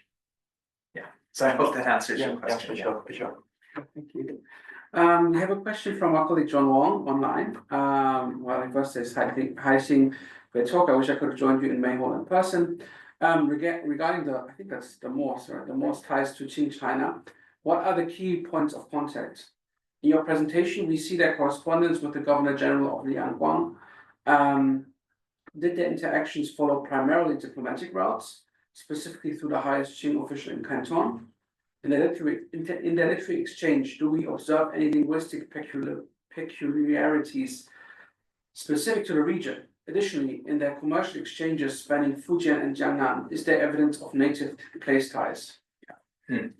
So I hope that answers your question. For sure. Thank you. We have a question from our colleague John Wong online. Well, first says, hi Xing, great talk. I wish I could have joined you in May Hall in person. Regarding I think that's the mosque, right? The mosque ties to Qing China. What are the key points of contact? In your presentation, we see that correspondence with the Governor General of Liangguang. Did the interactions follow primarily diplomatic routes, specifically through the highest Qing official in Canton? In the literary exchange, do we observe any linguistic peculiarities specific to the region? Additionally, in their commercial exchanges spanning Fujian and Jiangnan, is there evidence of native place ties? Thank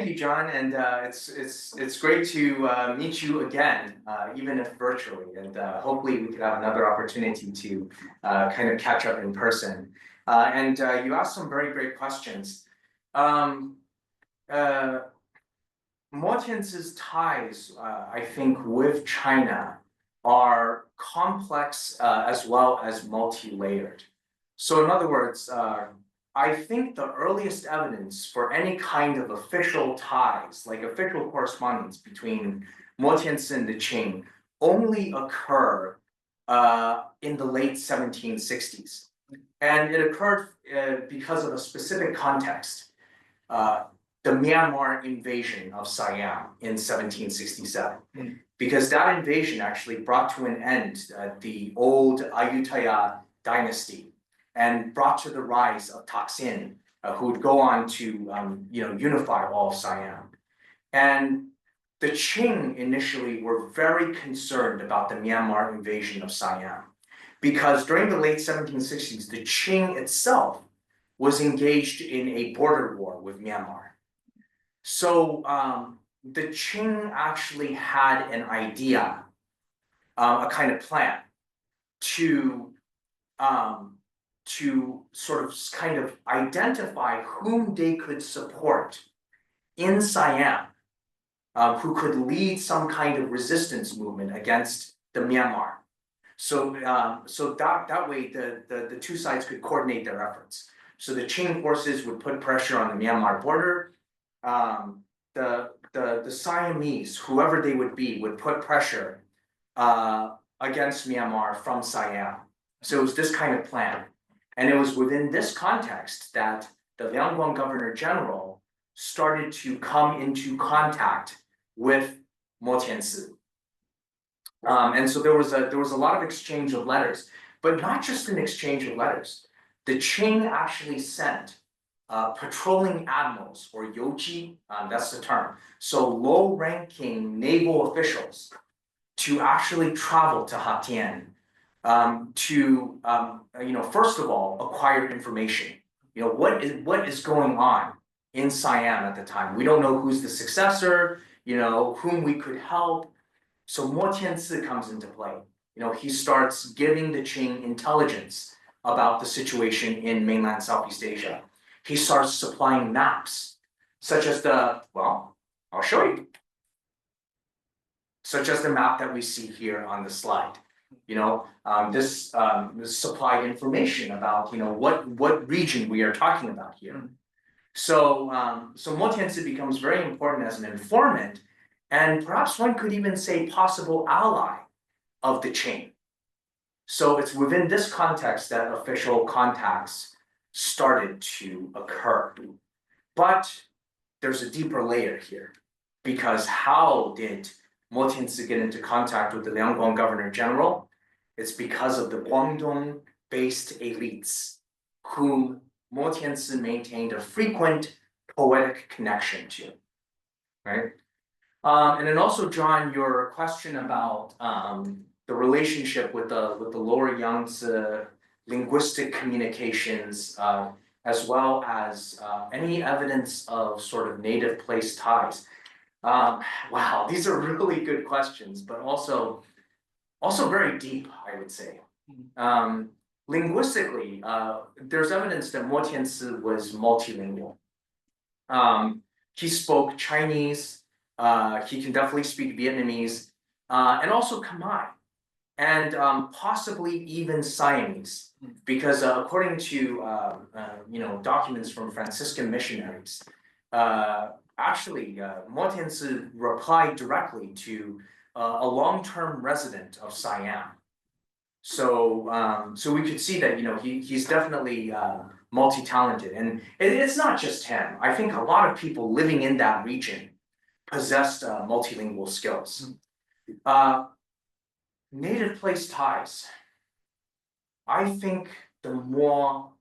you, John, and it's great to meet you again, even if virtually, and hopefully we could have another opportunity to kind of catch up in person. And you asked some very great questions. Mo Tianzi's ties, I think, with China are complex as well as multi-layered. So in other words, I think the earliest evidence for any kind of official ties, like official correspondence between Mo Tianzi and the Qing, only occur in the late 1760s. And it occurred because of a specific context, the Myanmar invasion of Siam in 1767. Because that invasion actually brought to an end the old Ayutthaya dynasty and brought to the rise of Thaksin, who would go on to unify all of Siam. And the Qing initially were very concerned about the Myanmar invasion of Siam, because during the late 1760s, the Qing itself was engaged in a border war with Myanmar. So the Qing actually had an idea, a kind of plan to sort of kind of identify whom they could support in Siam, who could lead some kind of resistance movement against the Myanmar. So that way the two sides could coordinate their efforts. So the Qing forces would put pressure on the Myanmar border. The Siamese, whoever they would be, would put pressure against Myanmar from Siam. So it was this kind of plan. And it was within this context that the Liangguang Governor General started to come into contact with Mo Tiansi. And so there was a lot of exchange of letters, but not just an exchange of letters. The Qing actually sent patrolling admirals, or yoji, that's the term. So low-ranking naval officials to actually travel to Hatien to first of all acquire information. What is going on in Siam at the time? We don't know who's the successor, whom we could help. So Mo Tiansi comes into play. He starts giving the Qing intelligence about the situation in mainland Southeast Asia. He starts supplying maps, such as I'll show you. Such as the map that we see here on the slide. This supplied information about what region we are talking about here. So Mo Tiansi becomes very important as an informant, and perhaps one could even say possible ally of the Qing. So it's within this context that official contacts started to occur. But there's a deeper layer here, because how did Mo Tiansi get into contact with the Liangguang Governor General? It's because of the Guangdong-based elites, whom Mo Tiansi maintained a frequent poetic connection to, right? And then also, John, your question about the relationship with the lower Yangtze linguistic communications, as well as any evidence of sort of native place ties. Wow, these are really good questions, but also very deep, I would say. Linguistically, there's evidence that Mo Tiansi was multilingual. He spoke Chinese, he can definitely speak Vietnamese, and also Khmer, and possibly even Siamese, because according to documents from Franciscan missionaries, actually Mo Tiansi replied directly to a long-term resident of Siam. So we could see that he's definitely multi-talented, and it's not just him. I think a lot of people living in that region possessed multilingual skills. Native place ties. I think the more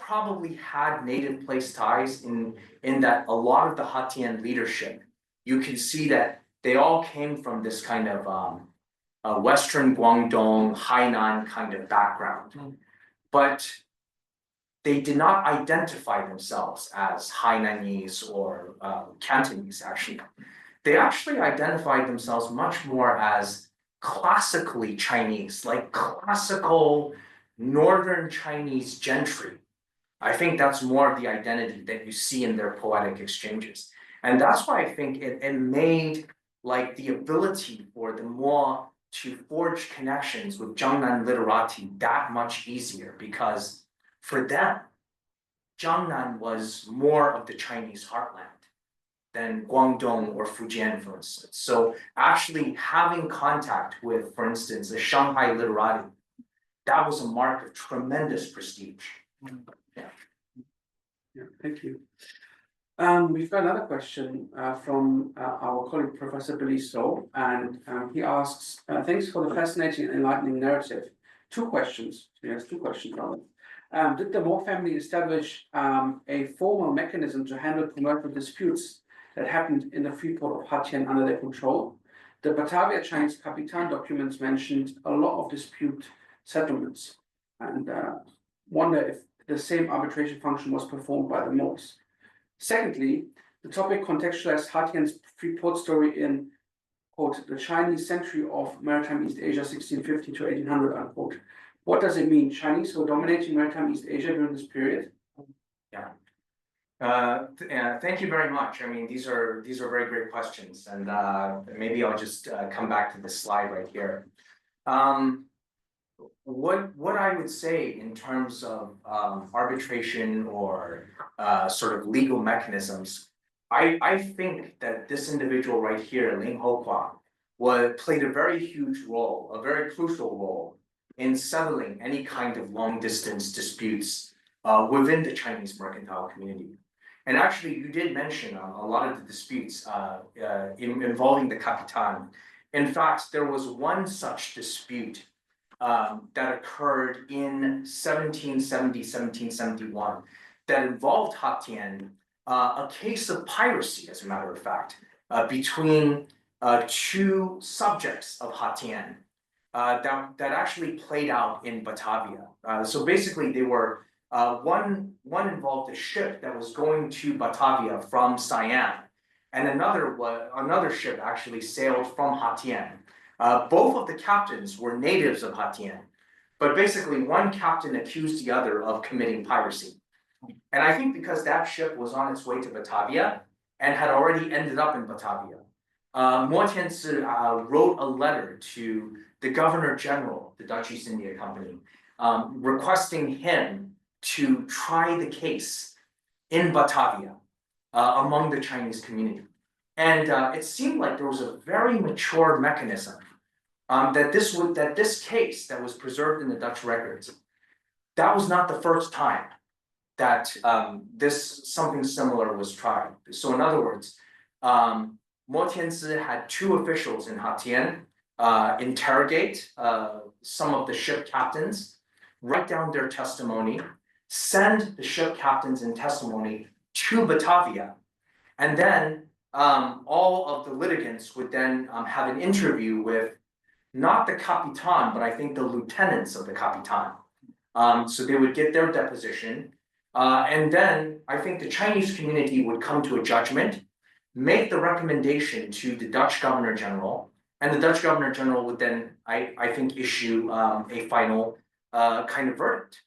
probably had native place ties in that a lot of the Hatien leadership, you can see that they all came from this kind of Western Guangdong, Hainan kind of background. But they did not identify themselves as Hainanese or Cantonese, actually. They actually identified themselves much more as classically Chinese, like classical Northern Chinese gentry. I think that's more of the identity that you see in their poetic exchanges. And that's why I think it made like the ability for the Mo to forge connections with Jiangnan literati that much easier, because for them, Jiangnan was more of the Chinese heartland. than Guangdong or Fujian, for instance. So actually having contact with, for instance, the Shanghai literati, that was a mark of tremendous prestige. Yeah, thank you. We've got another question from our colleague Professor Billy So, and he asks, thanks for the fascinating and enlightening narrative. Two questions. Yes, two questions rather. Did the Mo family establish a formal mechanism to handle commercial disputes that happened in the free port of Hatien under their control? The Batavia Chinese Capitan documents mentioned a lot of dispute settlements, and wonder if the same arbitration function was performed by the Moors. Secondly, the topic contextualized Hatian's free port story in, quote, the Chinese century of maritime East Asia 1650 to 1800, unquote. What does it mean? Chinese were dominating maritime East Asia during this period? Thank you very much. I mean, these are very great questions, and maybe I'll just come back to this slide right here. What I would say in terms of arbitration or sort of legal mechanisms, I think that this individual right here, Ling Hokwa, played a very huge role, a very crucial role in settling any kind of long distance disputes within the Chinese mercantile community. And actually, you did mention a lot of the disputes involving the Capitan. In fact, there was one such dispute that occurred in 1770, 1771 that involved Hatien, a case of piracy, as a matter of fact, between two subjects of Hatien that actually played out in Batavia. So basically, they were one involved a ship that was going to Batavia from Siam, and another ship actually sailed from Hatien. Both of the captains were natives of Hatien, but basically one captain accused the other of committing piracy. And I think because that ship was on its way to Batavia and had already ended up in Batavia, Mo Tianzi wrote a letter to the Governor General, the Dutch East India Company, requesting him to try the case in Batavia among the Chinese community. And it seemed like there was a very mature mechanism that this case that was preserved in the Dutch records, that was not the first time that something similar was tried. So in other words, Mo Tianzi had two officials in Hatien interrogate some of the ship captains, write down their testimony, send the ship captains in testimony to Batavia, and then all of the litigants would then have an interview with not the Capitan, but I think the lieutenants of the Capitan. So they would get their deposition, and then I think the Chinese community would come to a judgment, make the recommendation to the Dutch Governor General, and the Dutch Governor General would then, I think, issue a final kind of verdict.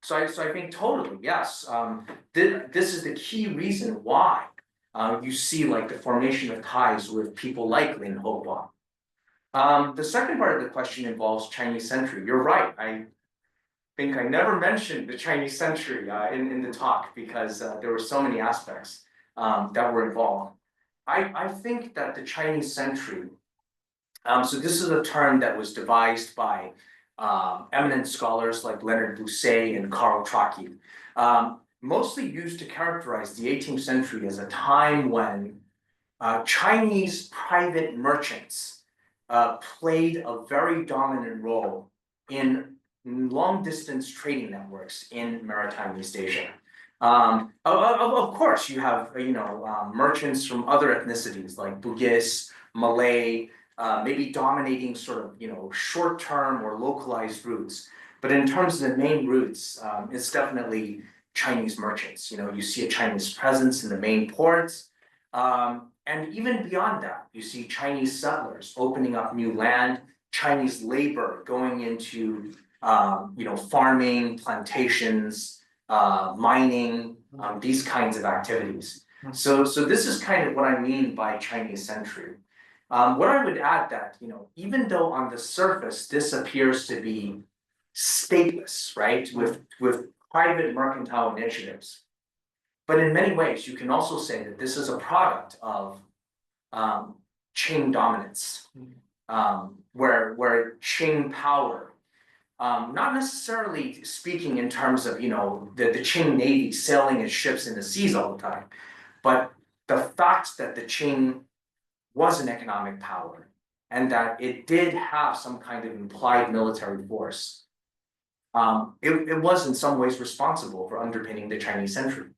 So I think totally, yes. This is the key reason why you see like the formation of ties with people like Lin Hopua. The second part of the question involves Chinese century. You're right. I think I never mentioned the Chinese century in the talk because there were so many aspects that were involved. I think that the Chinese century, so this is a term that was devised by eminent scholars like Leonard Bousset and Karl Trachy, mostly used to characterize the 18th century as a time when Chinese private merchants played a very dominant role in long-distance trading networks in maritime East Asia. Of course, you have merchants from other ethnicities like Bugis, Malay, maybe dominating sort of short-term or localized routes. But in terms of the main routes, it's definitely Chinese merchants. You see a Chinese presence in the main ports. And even beyond that, you see Chinese settlers opening up new land, Chinese labor going into farming, plantations, mining, these kinds of activities. So this is kind of what I mean by Chinese century. What I would add that, even though on the surface this appears to be stateless, right, with private mercantile initiatives, But in many ways, you can also say that this is a product of Qing dominance, where Qing power, not necessarily speaking in terms of, you know, the Qing Navy sailing its ships in the seas all the time, but the fact that the Qing was an economic power and that it did have some kind of implied military force, it was in some ways responsible for underpinning the Chinese century.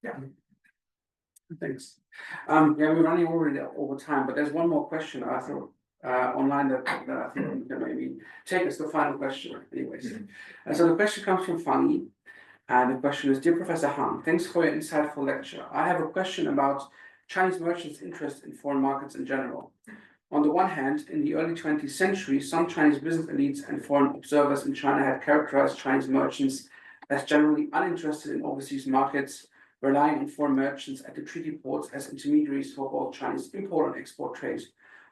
Yeah. Thanks. Yeah, we're running already over time, but there's one more question I thought online that I think we can maybe take as the final question anyways. And so the question comes from Fanny, and the question is, dear Professor Han, thanks for your insightful lecture. I have a question about Chinese merchants' interest in foreign markets in general. On the one hand, in the early 20th century, some Chinese business elites and foreign observers in China had characterized Chinese merchants as generally uninterested in overseas markets, relying on foreign merchants at the treaty ports as intermediaries for both Chinese import and export trade.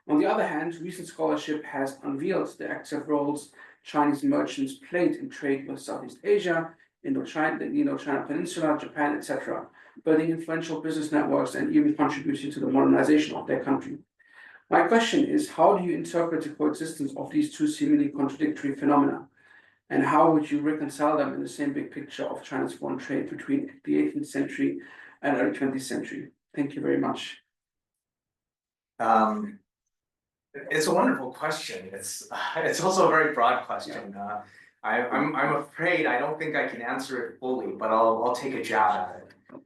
On the other hand, recent scholarship has unveiled the active roles Chinese merchants played in trade with Southeast Asia, Indochina, the Indochina Peninsula, Japan, etc., building influential business networks and even contributing to the modernization of their country. My question is, how do you interpret the coexistence of these two seemingly contradictory phenomena? And how would you reconcile them in the same big picture of China's foreign trade between the 18th century and early 20th century? Thank you very much. It's a wonderful question. It's also a very broad question. I'm afraid I don't think I can answer it fully, but I'll take a jab at it.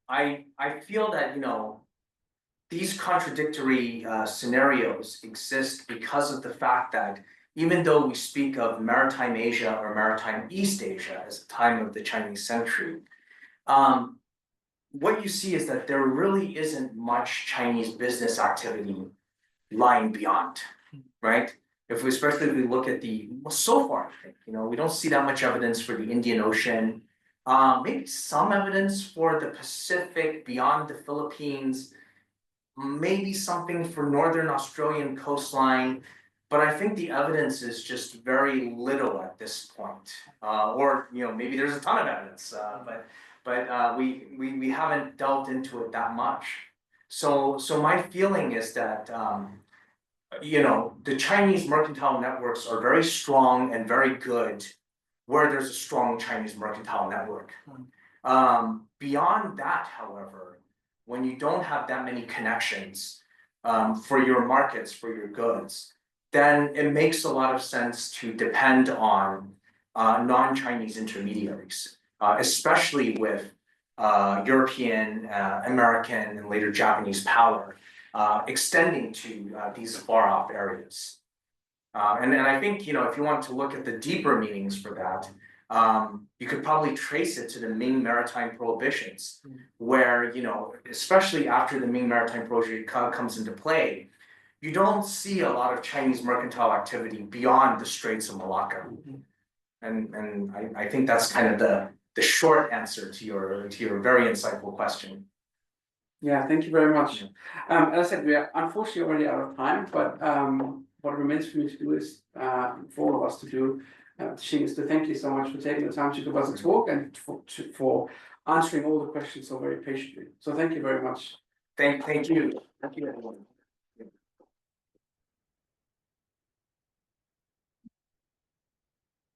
I feel that, you know, these contradictory scenarios exist because of the fact that even though we speak of Maritime Asia or Maritime East Asia as the time of the Chinese century, what you see is that there really isn't much Chinese business activity lying beyond, right? Especially if we look at so far, I think, you know, we don't see that much evidence for the Indian Ocean, maybe some evidence for the Pacific beyond the Philippines, maybe something for Northern Australian coastline, but I think the evidence is just very little at this point. Or, you know, maybe there's a ton of evidence, but we haven't delved into it that much. So my feeling is that, you know, the Chinese mercantile networks are very strong and very good where there's a strong Chinese mercantile network. Beyond that, however, when you don't have that many connections for your markets, for your goods, then it makes a lot of sense to depend on non-Chinese intermediaries, especially with European, American, and later Japanese power extending to these far-off areas. And I think, you know, if you want to look at the deeper meanings for that, you could probably trace it to the Ming maritime prohibitions, where, you know, especially after the Ming maritime prohibition comes into play, you don't see a lot of Chinese mercantile activity beyond the Straits of Malacca. And I think that's kind of the short answer to your very insightful question. Yeah, thank you very much. As I said, we are unfortunately already out of time, but what remains for me to do is, for all of us to do, Xing, is to thank you so much for taking the time to give us a talk and for answering all the questions so very patiently. So thank you very much. Thank you. Thank you, everyone.